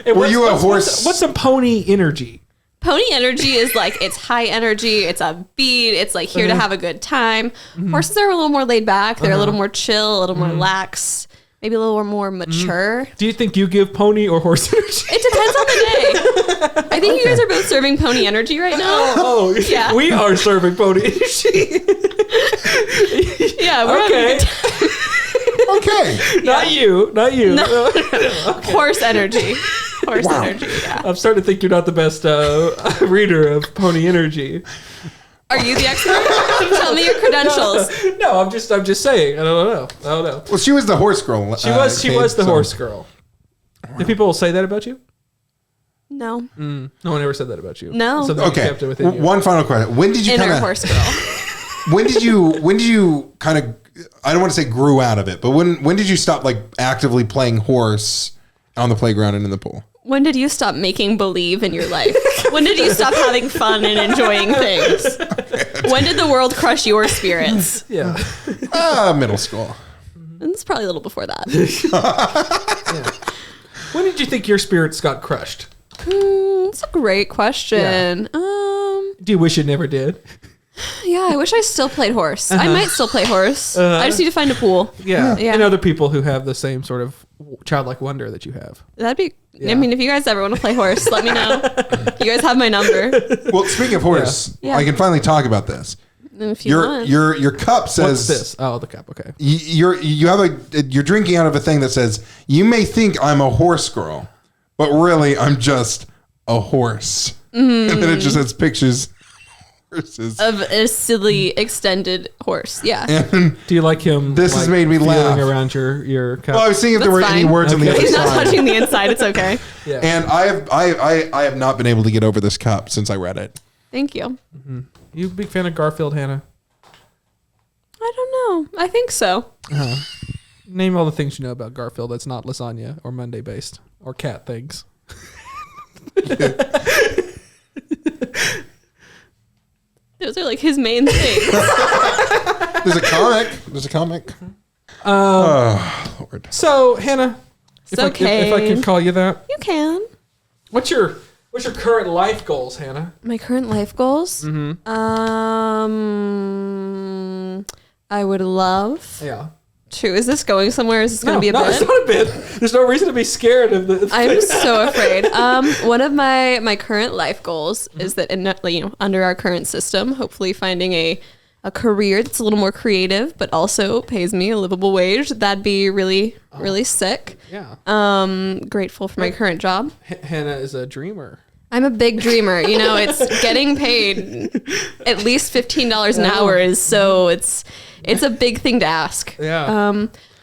And Were you a horse? What's a pony energy? Pony energy is like, it's high energy, it's upbeat, it's like here to have a good time. Horses are a little more laid back, they're a little more chill, a little more lax, maybe a little more mature. Do you think you give pony or horse energy? It depends on the day. I think you guys are both serving pony energy right now. Oh, Yeah. We are serving pony energy. Yeah, we're having a Okay. good time. Okay. Not you. Horse energy. Horse Wow. energy, yeah. I'm starting to think you're not the best reader of pony energy. Are you the expert? Tell me your credentials. No, I'm just saying. I don't know. Well, she was the horse girl. She was the so- horse girl. Did people say that about you? No. No one ever said that about you. No. Something you Okay. kept it within you. One final question. When did you Inner kind of? horse girl. When did you kind of I don't want to say grew out of it, but when did you stop like actively playing horse on the playground and in the pool? When did you stop making believe in your life? When did you stop having fun and enjoying things? When did the world crush your spirits? Yeah. Middle school. And it's probably a little before that. When did you think your spirits got crushed? That's a great question. Do you wish it never did? Yeah, I wish I still played horse. I might still play horse. I just need to find a pool. Yeah. Yeah. And other people who have the same sort of childlike wonder that you have. That'd be. Yeah. I mean, if you guys ever want to play horse, let me know. You guys have my number. Well, speaking of horse, Yeah. I can finally talk about this. If you want. Your cup says What's this? Oh, the cup. Okay. You're drinking out of a thing that says, you may think I'm a horse girl, but really I'm just a horse. And then it just has pictures of horses. Of a silly extended horse. Yeah. And Do you like him? This has made me feeling laugh. around your cup. well, I was seeing if there were That's any fine. words on the Okay. other He's not side. touching the inside. It's okay. Yeah. And I have not been able to get over this cup since I read it. Thank you. You a big fan of Garfield, Hannah? I don't know. I think so. Name all the things you know about Garfield that's not lasagna or Monday based or cat things. Those are like his main things. There's a comic. Oh, Lord. So, Hannah, if I Cade. could call you that, You can. what's your current life goals, Hannah? My current life goals. I would love Yeah. to. Is this going somewhere? Is this going to be a no, it's bit? not a bit. There's no reason to be scared of the. I'm so afraid. One of my current life goals is that under our current system, hopefully finding a career that's a little more creative, but also pays me a livable wage. That'd be really sick. Yeah. Grateful for my current job. Hannah is a dreamer. I'm a big dreamer. It's getting paid at least $15 an hour it's a big thing to ask. Yeah.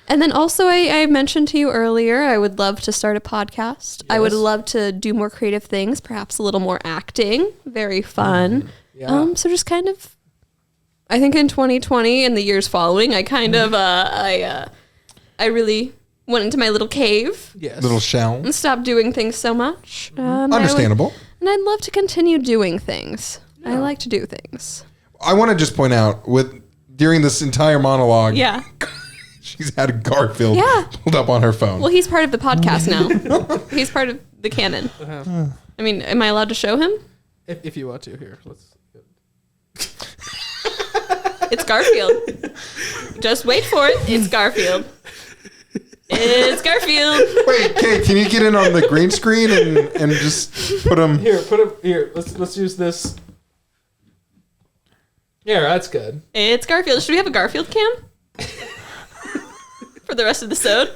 And then also I mentioned to you earlier, I would love to start a podcast. I would Yes. love to do more creative things, perhaps a little more acting. Very fun. Yeah. So just kind of, I think in 2020 and the years following, I kind of, I really went into my little cave Yes. Little shell. and stopped doing things so much. And Understandable. I'd love to continue doing things. I like to do things. I want to just point out during this entire monologue, Yeah. she's had a Garfield Yeah. pulled up on her phone. Well, he's part of the podcast now. He's part of the canon. I mean, am I allowed to show him? If you want to, here, let's. It's Garfield. Just wait for it. It's Garfield. It's Garfield. Wait, Kate, can you get in on the green screen and just put him? Here, put him here. Let's use this. Yeah, that's good. It's Garfield. Should we have a Garfield cam? For the rest of the sode?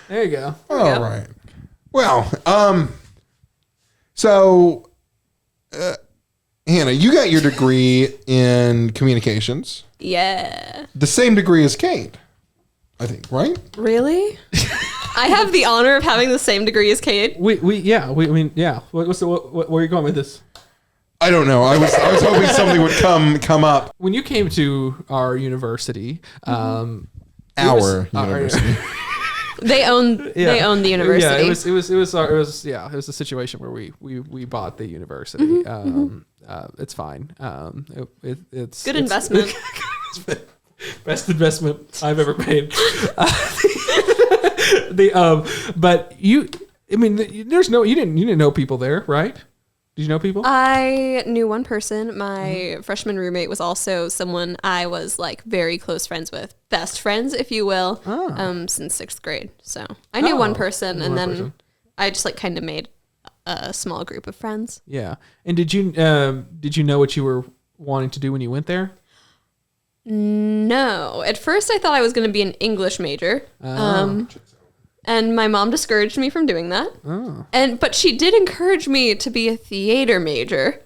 There you go. All right. Well, so, Hannah, you got your degree in communications. Yeah. The same degree as Cade, I think, right? Really? I have the honor of having the same degree as Cade. I mean, yeah. Where are you going with this? I don't know. I was hoping something would come up. When you came to our university, Our was- university. They own the university. Yeah, it was a situation where we bought the university. It's fine. It's Good investment. Best investment I've ever made. But you didn't know people there, right? Did you know people? I knew one person. My freshman roommate was also someone I was like very close friends with, best friends, if you will, since 6th grade. So I knew one person, and then I just like kind of made a small group of friends. Yeah. And did you know what you were wanting to do when you went there? No, at first I thought I was going to be an English major. And my mom discouraged me from doing that. But she did encourage me to be a theater major,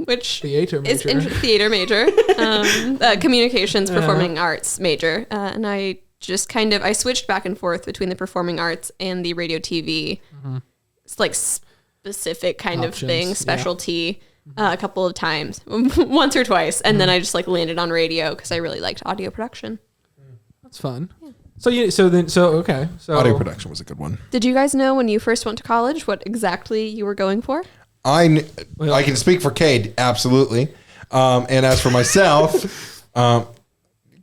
which Theater is major. theater major, communications, performing arts major. And I just I switched back and forth between the performing arts and the radio TV. It's like specific kind Options, of thing, yeah. specialty. a couple of times, once or twice, and then I just like landed on radio because I really liked audio production. That's fun. Yeah. Okay. So Audio production was a good one. Did you guys know when you first went to college what exactly you were going for? I can speak for Cade, absolutely. And as for myself,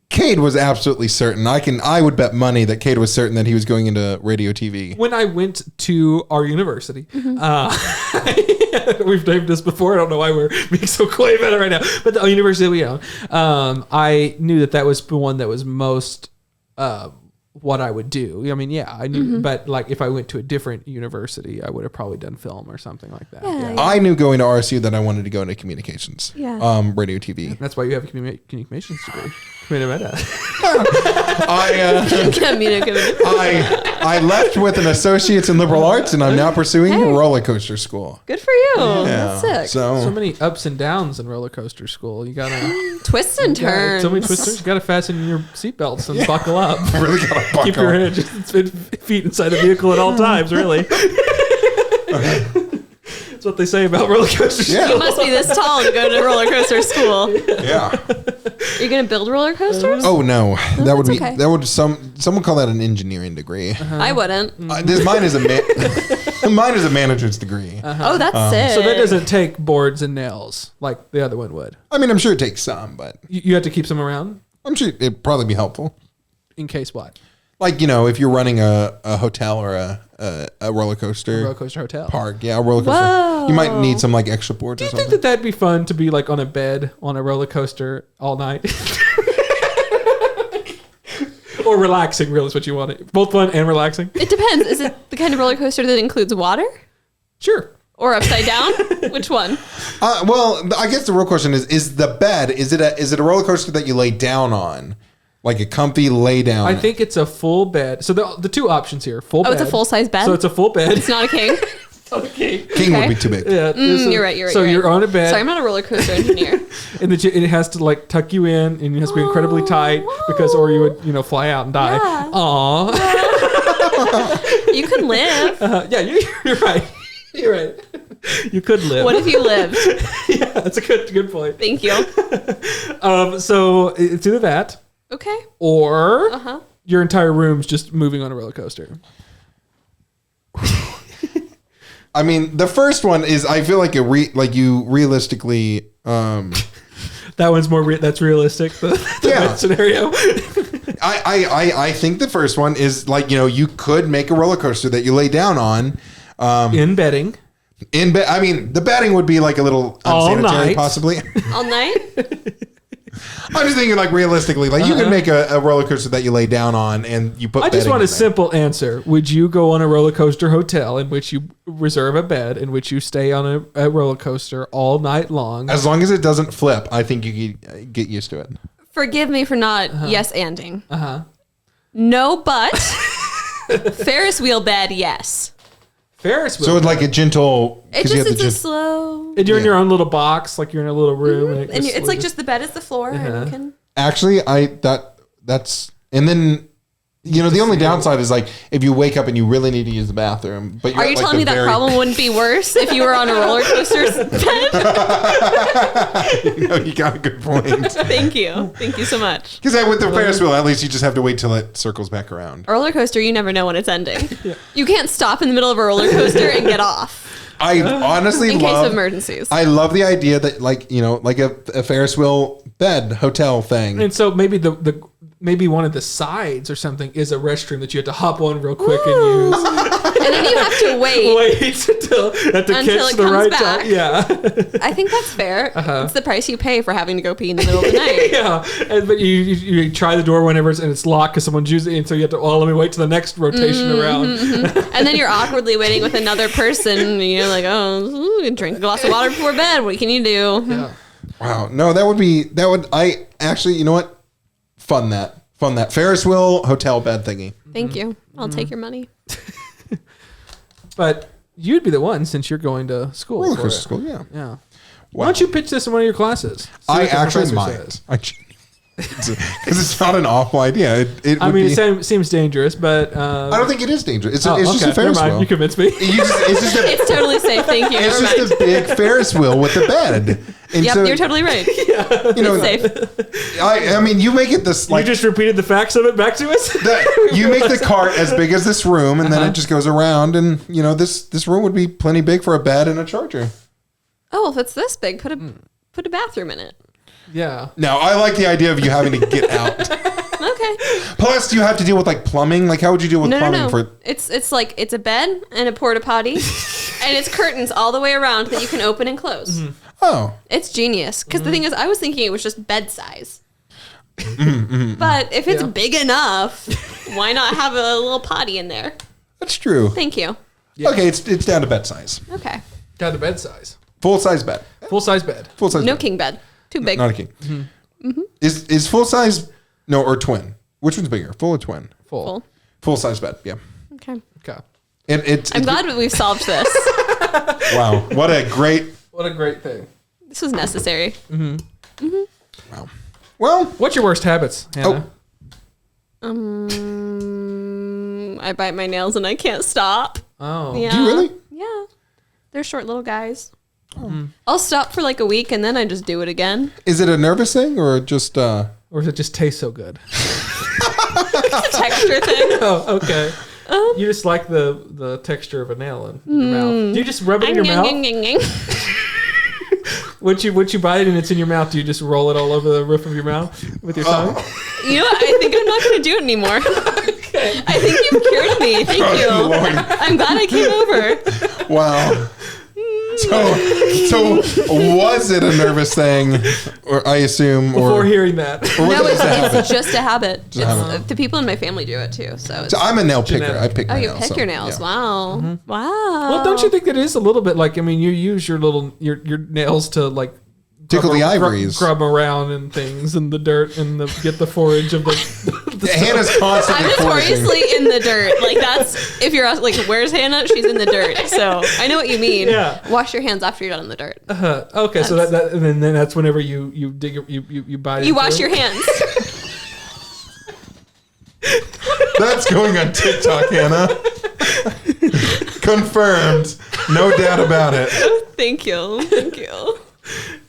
Cade was absolutely certain. I would bet money that Cade was certain that he was going into radio TV. When I went to our university, we've named this before. I don't know why we're being so coy about it right now. But the university we own, I knew that was the one that was most what I would do. I mean, yeah, I knew, but like if I went to a different university, I would have probably done film or something like that. Yeah. I knew going to RSU that I wanted to go into communications. Yeah. Radio TV. That's why you have a communications degree. I left with an associate's in liberal arts, and I'm now pursuing roller coaster school. Good for you. Yeah. That's sick. So many ups and downs in roller coaster school. You gotta twists and turns. So many twisters. You gotta fasten your seatbelts and buckle up. Really gotta buckle. Keep your head just feet inside the vehicle at all times. Really. That's what they say about roller coasters. Yeah. You must be this tall to go to roller coaster school. Yeah. Are you gonna build roller coasters? Oh no, that would be okay. that would someone call that an engineering degree. I wouldn't. Mine is a manager's degree. Oh, that's sick. So that doesn't take boards and nails like the other one would. I mean, I'm sure it takes some, but You have to keep some around I'm sure it'd probably be helpful. in case what? Like, if you're running a hotel or a roller coaster. Roller coaster hotel. Park, yeah, a roller coaster. Whoa. You might need some like extra boards Do or you something. think that that'd be fun to be like on a bed on a roller coaster all night? Or relaxing, really, is what you want. Both fun and relaxing? It depends. Is it the kind of roller coaster that includes water? Sure. Or upside down? Which one? Well, I guess the real question is the bed, is it a roller coaster that you lay down on? Like a comfy lay down? I think it's a full bed. So the two options here, full bed. Oh, it's a full-size bed? So it's a full bed. It's not a king? Okay. King would be too big. Yeah, You're right. So you're you're right. on a bed. Sorry, I'm not a roller coaster engineer. And it has to like tuck you in, and it has to be incredibly tight because, or you would fly out and die. Yeah. Aww. You can live. Yeah, you're right. You're right. You could live. What if you lived? Yeah, that's a good point. Thank you. So it's either that Okay. or your entire room's just moving on a roller coaster. I mean, the first one is, I feel like you realistically. That one's more. That's realistic. The Yeah. scenario. I think the first one is like, you could make a roller coaster that you lay down on. In bedding. In bed, I mean, the bedding would be like a little All unsanitary, night. possibly. All night? I'm just thinking, like, realistically, like you could make a roller coaster that you lay down on, and you put. I just bedding want a in there. simple answer. Would you go on a roller coaster hotel in which you reserve a bed, in which you stay on a roller coaster all night long? As long as it doesn't flip, I think you could get used to it. Forgive me for not yes-anding. No, but Ferris wheel bed, yes. Ferris wheel. So it's like a gentle. It 'cause you have just the it's a slow. And you're in your own little box, like you're in a little room, and, And it's like just the bed is the floor. And you can, Actually, that's and then the only downside is like if you wake up and you really need to use the bathroom. But are you telling me that problem wouldn't be worse if you were on a roller coaster bed? You got a good point. Thank you so much. Because with the Ferris wheel, at least you just have to wait till it circles back around. A roller coaster, you never know when it's ending. You can't stop in the middle of a roller coaster and get off I honestly in love. case of emergencies. I love the idea that like a Ferris wheel bed hotel thing. And so maybe maybe one of the sides or something is a restroom that you have to hop on real quick and use. And then you have to wait until it catch the comes right back. time. Yeah. I think that's fair. It's the price you pay for having to go pee in the middle of the night. Yeah. But you try the door whenever and it's locked because someone's using it, and so you have to, let me wait till the next rotation around. And then you're awkwardly waiting with another person. And you're like, drink a glass of water before bed. What can you do? Yeah. Wow. No, I actually, you know what? Fun that Ferris wheel hotel bed thingy. Thank you. I'll take your money. But you'd be the one since you're going to school. Roller for coaster it. school, yeah. Yeah. Wow. Why don't you pitch this in one of your classes? See I what the actually professor might. says. Because it's not an awful idea. It I would mean, be, it seems dangerous, but I don't think it is dangerous. It's oh, just okay, a Ferris never mind. wheel. You convinced me. It's totally safe. Thank you. It's Never just mind. a big Ferris wheel with a bed. And Yep, so, you're totally right. you know, It's safe. I mean, you make it this You like just repeated the facts of it back to us. you make the cart as big as this room, and then it just goes around, and you know this room would be plenty big for a bed and a charger. Oh, if it's this big, put a bathroom in it. Yeah. Now, I like the idea of you having to get out. Okay. Plus, you have to deal with like plumbing. Like, how would you deal with plumbing No. for? It's like it's a bed and a porta potty, and it's curtains all the way around that you can open and close. Mm-hmm. Oh, It's genius. Because the thing is, I was thinking it was just bed size. But if it's Yeah. big enough, why not have a little potty in there? that's true. Thank you. Yeah. Okay, it's down to bed size. Okay. Got the bed size. Full size bed. Full size bed. Full size. No bed. king bed. Too big. Not a king. Mm-hmm. Is full size or twin? Which one's bigger, full or twin? Full. Full size bed. Yeah. Okay. Okay. It's I'm glad that we've solved this. wow. What a great. What a great thing. This was necessary. Wow. Well, What's your worst habits, Hannah? I bite my nails and I can't stop. Oh. Yeah. do you really? Yeah. They're short little guys. I'll stop for like a week and then I just do it again. Is it a nervous thing or just? Or does it just taste so good? Texture thing. Oh, okay. You just like the texture of a nail in your mouth. Do you just rub it in your mouth? Once you bite it and it's in your mouth, do you just roll it all over the roof of your mouth with your tongue? You know what? I think I'm not going to do it anymore. Okay. I think you've cured me. Thank Oh, you. Lord. I'm glad I came over. Wow. So was it a nervous thing, or I assume, or Before hearing that. or was No, it just a habit? it's just a habit. a habit. The people in my family do it too. So, it's, So I'm a nail picker. Genetic. I pick. oh, my you nails, pick so, your nails. yeah. Wow. Wow. Well, don't you think that is a little bit like, I mean, you use your nails to like Tickle grub the ar- ivories. grub around and things and the dirt and get the forage of the Hannah's constantly I'm foraging. notoriously in the dirt. Like that's if you're like, where's Hannah? She's in the dirt. So I know what you mean. Yeah. Wash your hands after you're done in the dirt. Okay, so that and then that's whenever you dig you bite. You wash your hands. That's going on TikTok, Hannah. Confirmed. No doubt about it. Thank you. Thank you.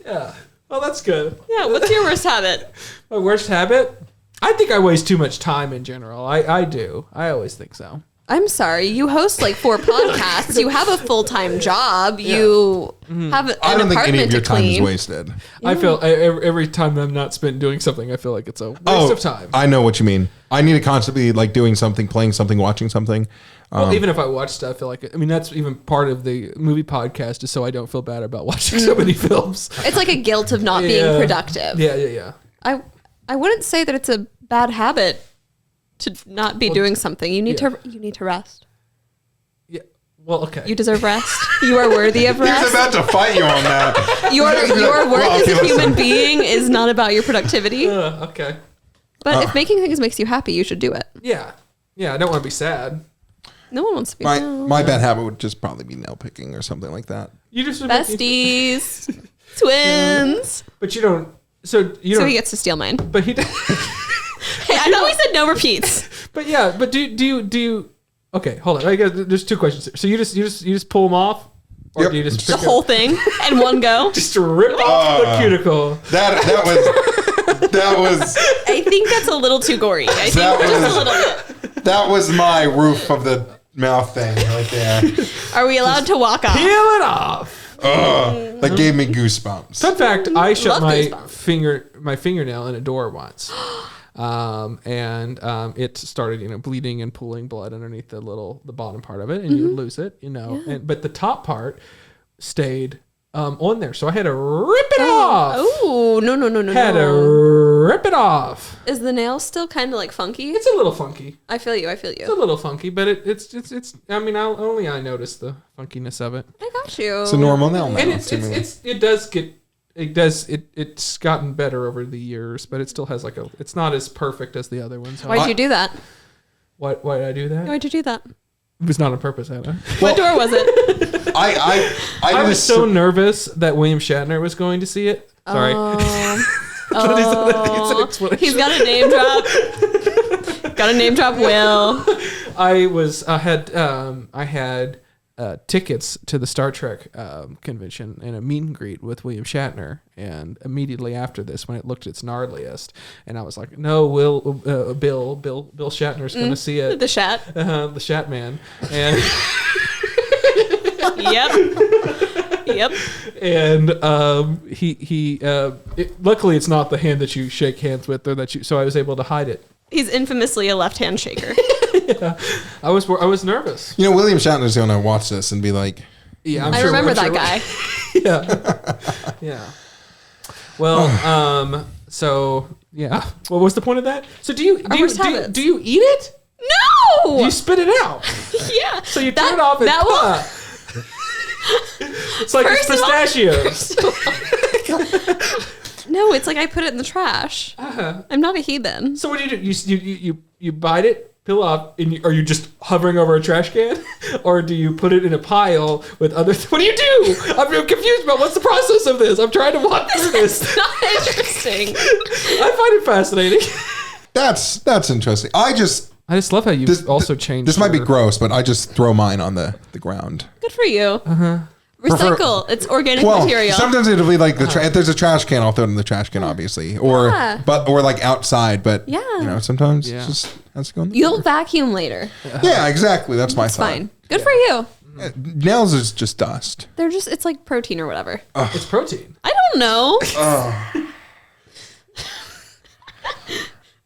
Yeah. Well, that's good. Yeah. What's your worst habit? My worst habit? I think I waste too much time in general. I do. I always think so. I'm sorry. You host like 4 podcasts. You have a full-time job. You have an I don't think any apartment of your to time is clean. wasted. I feel every time I'm not spent doing something, I feel like it's a waste of time. I know what you mean. I need to constantly like doing something, playing something, watching something. Well, even if I watch stuff, I feel like, I mean, that's even part of the movie podcast is so I don't feel bad about watching so many films. It's like a guilt of not being productive. Yeah. I wouldn't say that it's a bad habit to not be doing something. You need to rest. Yeah. Well, okay. You deserve rest. You are worthy of He was rest. about to fight you on that. Your worth Well, as okay, a human listen. being is not about your productivity. Okay. But if making things makes you happy, you should do it. Yeah. I don't want to be sad. No one wants to be My bad habit would just probably be nail picking or something like that. You just besties, twins. But you don't. So you So don't. he gets to steal mine. But he. Hey, I thought we said no repeats. But yeah. But do you? Okay, hold on. I guess there's 2 questions here. So you just pull them off, or Yep. do you just The pick whole up, thing in one go. just rip off the cuticle? That was I think that's a little too gory. I think That just was- a little bit. that was my roof of the mouth thing right there. Are we allowed to walk off? Peel it off. That gave me goosebumps. Fun fact: I shut Love my Goosebumps. fingernail in a door once, and it started bleeding and pooling blood underneath the bottom part of it, and you would lose it, but the top part stayed on there, so I had to rip it off. Oh, no. Had to rip it off. Is the nail still kind of like funky? It's a little funky. I feel you. It's a little funky, but it's. I mean, I noticed the funkiness of it. I got you. It's a normal nail now. And it's gotten better over the years, but it still has it's not as perfect as the other ones. Why'd you do that? Why did I do that? Why'd you do that? It was not on purpose, Hannah. What door was it? I I was so nervous that William Shatner was going to see it. Sorry. Oh, he's got a name drop. Got a name drop, Will. I had tickets to the Star Trek convention and a meet and greet with William Shatner. And immediately after this, when it looked its gnarliest, and I was like, "No, Bill Shatner's going to see it." The Shat. The Shat Man. And Yep. And luckily it's not the hand that you shake hands with, or so I was able to hide it. He's infamously a left-hand shaker. Yeah. I was nervous. You know, William Shatner's going to watch this and be like, "Yeah, I remember that guy." Yeah. Yeah. Well, so yeah. What was the point of that? So do you eat it? No. Do you spit it out? Yeah. So you turn it off and it's like it's pistachios. No, it's like I put it in the trash. I'm not a heathen. So what do? You bite it, peel off, and are you just hovering over a trash can, or do you put it in a pile with other? What do you do? I'm confused about what's the process of this. I'm trying to walk through this. It's not interesting. I find it fascinating. That's interesting. I just love how you also changed. This might be gross, but I just throw mine on the ground. Good for you. Recycle. It's organic material. Sometimes it'll be like if there's a trash can, I'll throw it in the trash can, obviously, or like outside. But sometimes it's just has to go in the You'll vacuum later. Yeah, exactly. That's my thought. Fine. Good for you. Nails is just dust. It's like protein or whatever. It's protein. I don't know.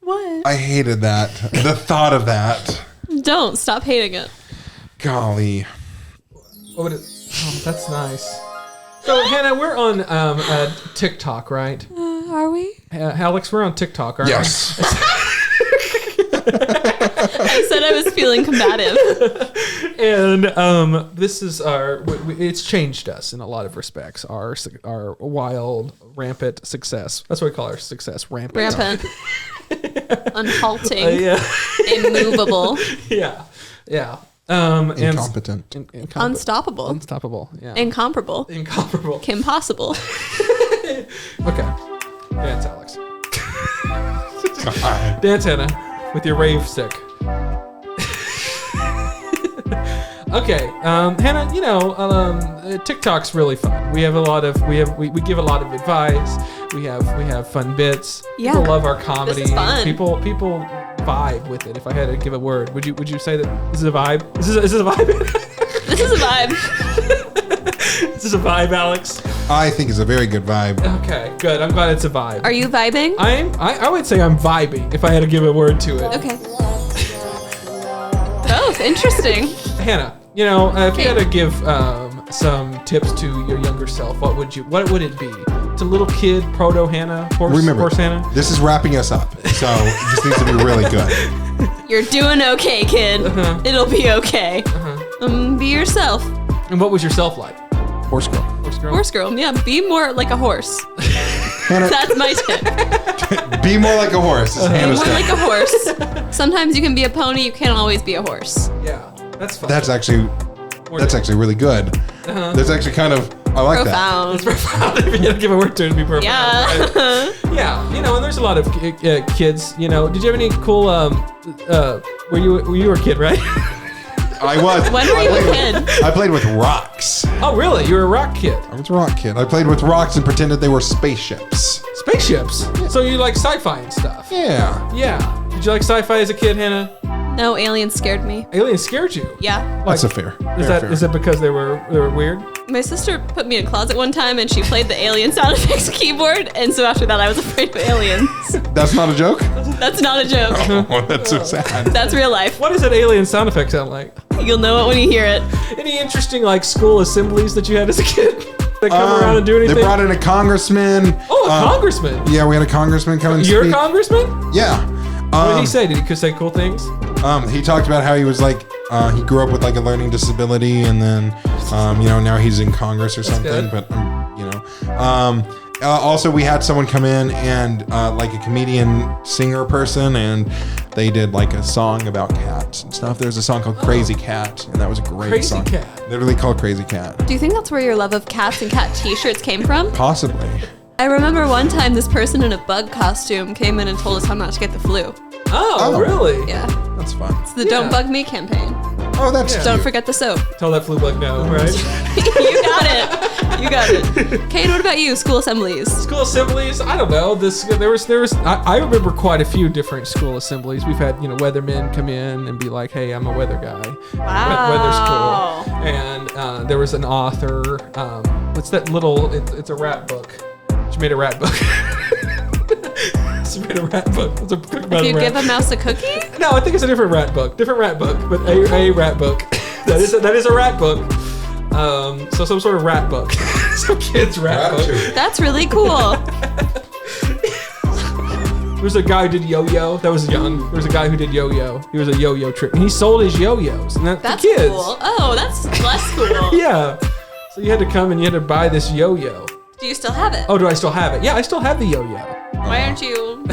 What? I hated that. The thought of that. Don't stop hating it. Golly. What would it? Oh, that's nice. So Hannah, we're on TikTok, right? Are we? Alex, we're on TikTok, aren't Yes. I said I was feeling combative. And this is it's changed us in a lot of respects. Our wild, rampant success. That's what we call our success, rampant. Unhalting. Yeah. Immovable. Yeah. Incompetent. Unstoppable. Yeah. Incomparable. Kimpossible. Okay. Dance, Alex. Dance, Hannah, with your rave stick. Okay, Hannah, TikTok's really fun. We give a lot of advice. We have fun bits. Yeah. People love our comedy. This is fun. People vibe with it. If I had to give a word, would you say that this is a vibe? Is this a vibe? This is a vibe. Is this a vibe, Alex? I think it's a very good vibe. Okay, good. I'm glad it's a vibe. Are you vibing? I would say I'm vibing if I had to give a word to it. Okay. Both. Interesting. Hannah, if you had to give some tips to your younger self, what would it be? To little kid, proto Hannah, horse Hannah? This is wrapping us up, so this needs to be really good. You're doing okay, kid. It'll be okay. Be yourself. And what was your self like? Horse girl. Horse girl. Yeah, be more like a horse. Hannah, That's my tip. be more like a horse. Is Be Hannah's more tip. like a horse. Sometimes you can be a pony. You can't always be a horse. Yeah, that's fun. That's actually really good. That's actually kind of I like Profound. It's profound. If you had to give a word to it, it'd be profound. Yeah. Right? Yeah, and there's a lot of kids. Did you have any cool? Were you a kid, right? I was. When were you a kid? I played with rocks. Oh, really? You were a rock kid. I was a rock kid. I played with rocks and pretended they were spaceships. Spaceships. So you like sci-fi and stuff. Yeah. Yeah. Did you like sci-fi as a kid, Hannah? No, aliens scared me. Aliens scared you. Yeah. That's a fair. Is that because they were weird? My sister put me in a closet one time and she played the alien sound effects keyboard, and so after that I was afraid of aliens. That's not a joke? That's not a joke. Oh, that's so sad. That's real life. What does an alien sound effect sound like? You'll know it when you hear it. Any interesting school assemblies that you had as a kid that come around and do anything? They brought in a congrandman. Oh, a congressman. Yeah, we had a congressman come and You're speak. a congressman? Yeah. What did he say? Did he say cool things? He talked about how he was he grew up with a learning disability, and then now he's in Congress or something. good. But also we had someone come in and a comedian singer person, and they did a song about cats and stuff. There's a song called Crazy Cat, and that was a great Crazy song. Cat. Literally called Crazy Cat. Do you think that's where your love of cats and cat t-shirts came from? Possibly. I remember one time this person in a bug costume came in and told us how not to get the flu. Oh, really? Yeah. That's fun. It's the Don't Bug Me campaign. Oh, that's Yeah. cute. Don't forget the soap. Tell that flu bug no, right? You got it. You got it. Cade, what about you? School assemblies. School assemblies, I don't know. There was. I remember quite a few different school assemblies. We've had weathermen come in and be like, "Hey, I'm a weather guy. Wow. Weather's cool." And there was an author. What's that little? It's a rap book. She made a rap book. She made a rat book. It's a book about If you a rat. give a mouse a cookie? No, I think it's a different rat book. Different rat book, but a rat book. That is a rat book. So some sort of rat book. Some kid's rat book. That's really cool. There's a guy who did yo-yo. That was young. There was a guy who did yo-yo. He was a yo-yo trick, and he sold his yo-yos. And That's for kids. cool. Oh, that's less cool. Yeah. So you had to come and you had to buy this yo-yo. Do you still have it? Oh, do I still have it? Yeah, I still have the yo-yo. Why aren't you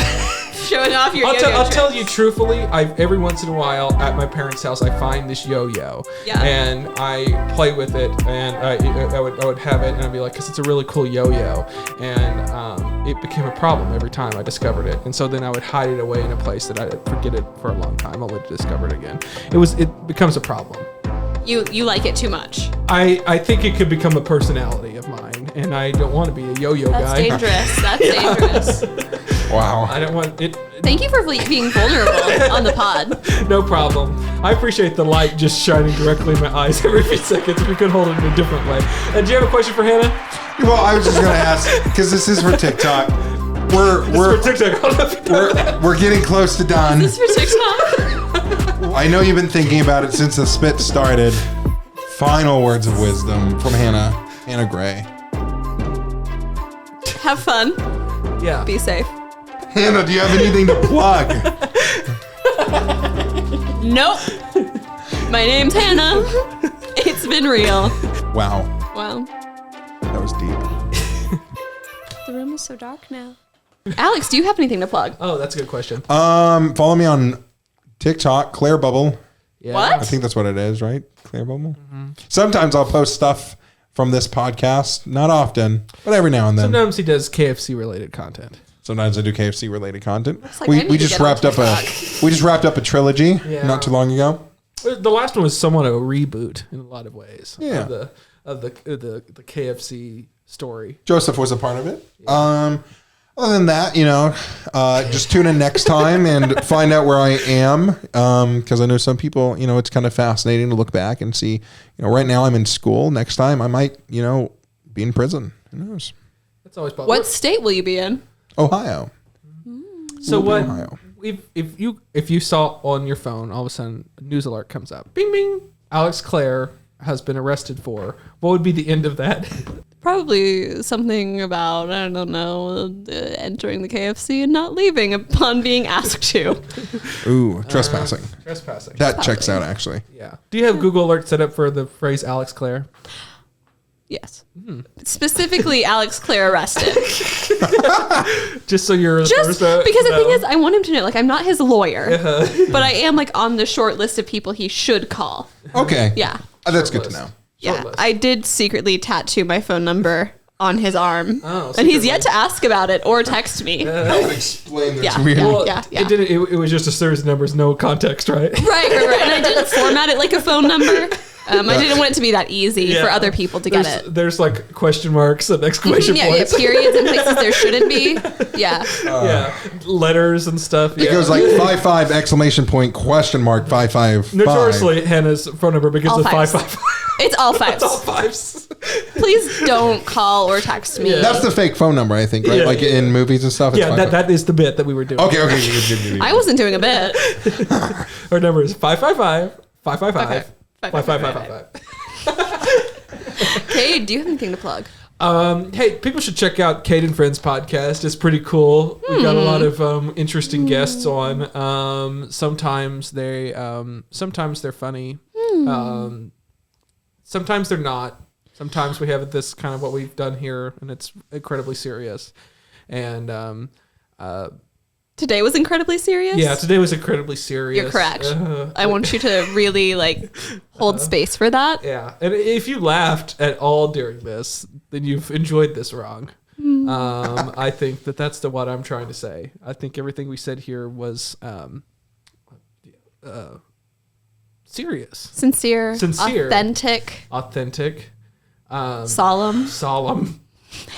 showing off your yo-yo I'll tell tricks? you truthfully, every once in a while at my parents' house, I find this yo-yo, Yeah. and I play with it, and I would have it, and I'd be like, because it's a really cool yo-yo, and it became a problem every time I discovered it, and so then I would hide it away in a place that I'd forget it for a long time, only to discover it again. It becomes a problem. You like it too much. I think it could become a personality of mine, and I don't want to be a yo-yo That's guy. dangerous. That's dangerous. Wow. I don't want it. Thank you for being vulnerable on the pod. No problem. I appreciate the light just shining directly in my eyes every few seconds. If we could hold it in a different way. Do you have a question for Hannah? Well, I was just gonna ask because this is for TikTok. For TikTok. I don't know if you know that. We're getting close to done. Is this for TikTok? I know you've been thinking about it since the spit started. Final words of wisdom from Hannah Gray. Have fun. Yeah. Be safe. Hannah, do you have anything to plug? Nope. My name's Hannah. It's been real. Wow, Wow. that was deep. The room is so dark now. Alex, do you have anything to plug? Oh, that's a good question. Follow me on TikTok, Claire Bubble. Yeah. What? I think that's what it is, right? Claire Bubble. Sometimes I'll post stuff from this podcast. Not often, but every now and then. Sometimes he does KFC related content. Sometimes I do KFC related content. like I need we to just get on wrapped up a trilogy Yeah. not too long ago. The last one was somewhat of a reboot in a lot of ways. Yeah. Of the KFC story. Joseph was a part of it. Other than that, just tune in next time and find out where I am. Because I know some people, it's kind of fascinating to look back and see, right now I'm in school. Next time I might, be in prison. Who knows? That's always possible. What state will you be in? Ohio. So We'll be what? in Ohio. If you saw on your phone, all of a sudden a news alert comes up. Bing bing. Alex Clare has been arrested for. What would be the end of that? Probably something about, I don't know, entering the KFC and not leaving upon being asked to. Ooh, trespassing. Trespassing. That checks out, actually. Yeah. Do you have Google Alert set up for the phrase Alex Clare? Yes. Specifically, Alex Clare arrested. Just so you're the Just first to because the thing know. is, I want him to know, like, I'm not his lawyer, but I am, like, on the short list of people he should call. Okay. Yeah. That's good to list. know. Yeah. list. I did secretly tattoo my phone number on his arm. Oh, and he's yet secretly. to ask about it or text me. That would explain this Yeah. weird. Yeah. Well, yeah. It was just a series of numbers, no context, right? Right. And I didn't format it like a phone number. I didn't want it to be be Yeah. for other people to get it. There's like question marks and exclamation Yeah, points. periods in places there shouldn't be. Yeah. Yeah, letters and stuff. It goes like 55 exclamation point question mark 555. Notoriously, Hannah's phone number begins All with fives. 555. It's all fives. It's all fives. Please don't call or text me. Yeah. That's the fake phone number, I think, right? Yeah, like yeah. in movies and stuff. It's Yeah, 555. that is the bit that we were doing. Okay. Good. I wasn't doing a bit. Our number is 555 555 555. Cade, do you have anything to plug? Hey, people should check out Cade Friends podcast. It's pretty cool. We've got a lot of interesting guests on. Sometimes they're funny. Sometimes they're not. Sometimes we have this kind of what we've done here, and it's incredibly serious. And Today was incredibly serious. yeah, today was incredibly serious. You're correct. I want you to really hold space for that. Yeah, and if you laughed at all during this, then you've enjoyed this wrong. I think that's what I'm trying to say. I think everything we said here was serious, sincere, authentic, solemn,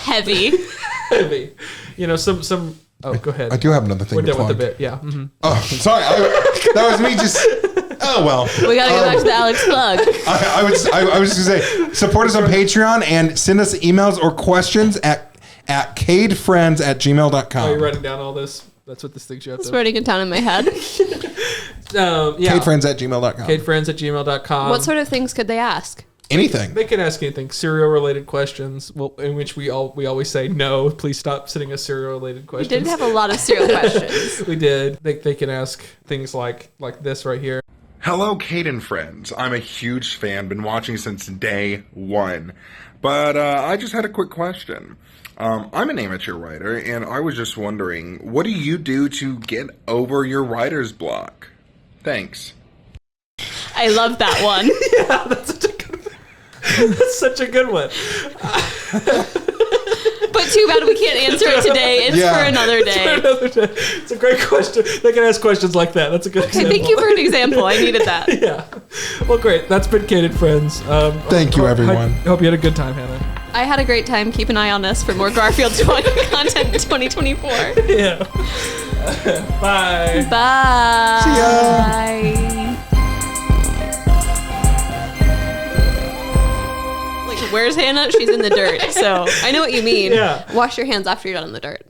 heavy. You know, some. Oh, go ahead. I do have another thing. We're to done with plug. the bit. Yeah. Mm-hmm. Oh, sorry. That was me. Just. Oh well. We gotta go back to the Alex plug. I was just gonna say, support us on Patreon and send us emails or questions at cadefriends@gmail.com. Are you writing down all this? That's what this thing you have Just to. writing it down in my head. Yeah. cadefriends@gmail.com. cadefriends@gmail.com. What sort of things could they ask? Anything. They can ask anything. Cereal related questions. Well, in which we always say no. Please stop sending us cereal related We questions. did have a lot of cereal questions. We did. They can ask things like this right here. Hello, Cade and Friends. I'm a huge fan, been watching since day one. But I just had a quick question. I'm an amateur writer, and I was just wondering, what do you do to get over your writer's block? Thanks. I love that one. Yeah, that's such a good one. But too bad we can't answer it today. It's for another day. It's a great question. They can ask questions like that. That's a good example. Thank you for an example. I needed that. Yeah. Well, great. That's been Cade Friends. Thank you, everyone. I hope you had a good time, Hannah. I had a great time. Keep an eye on us for more Garfield content in 2024. Yeah. Bye. Bye. See ya. Bye. Like, where's Hannah? She's in the dirt. So I know what you mean. Yeah. Wash your hands after you're done in the dirt.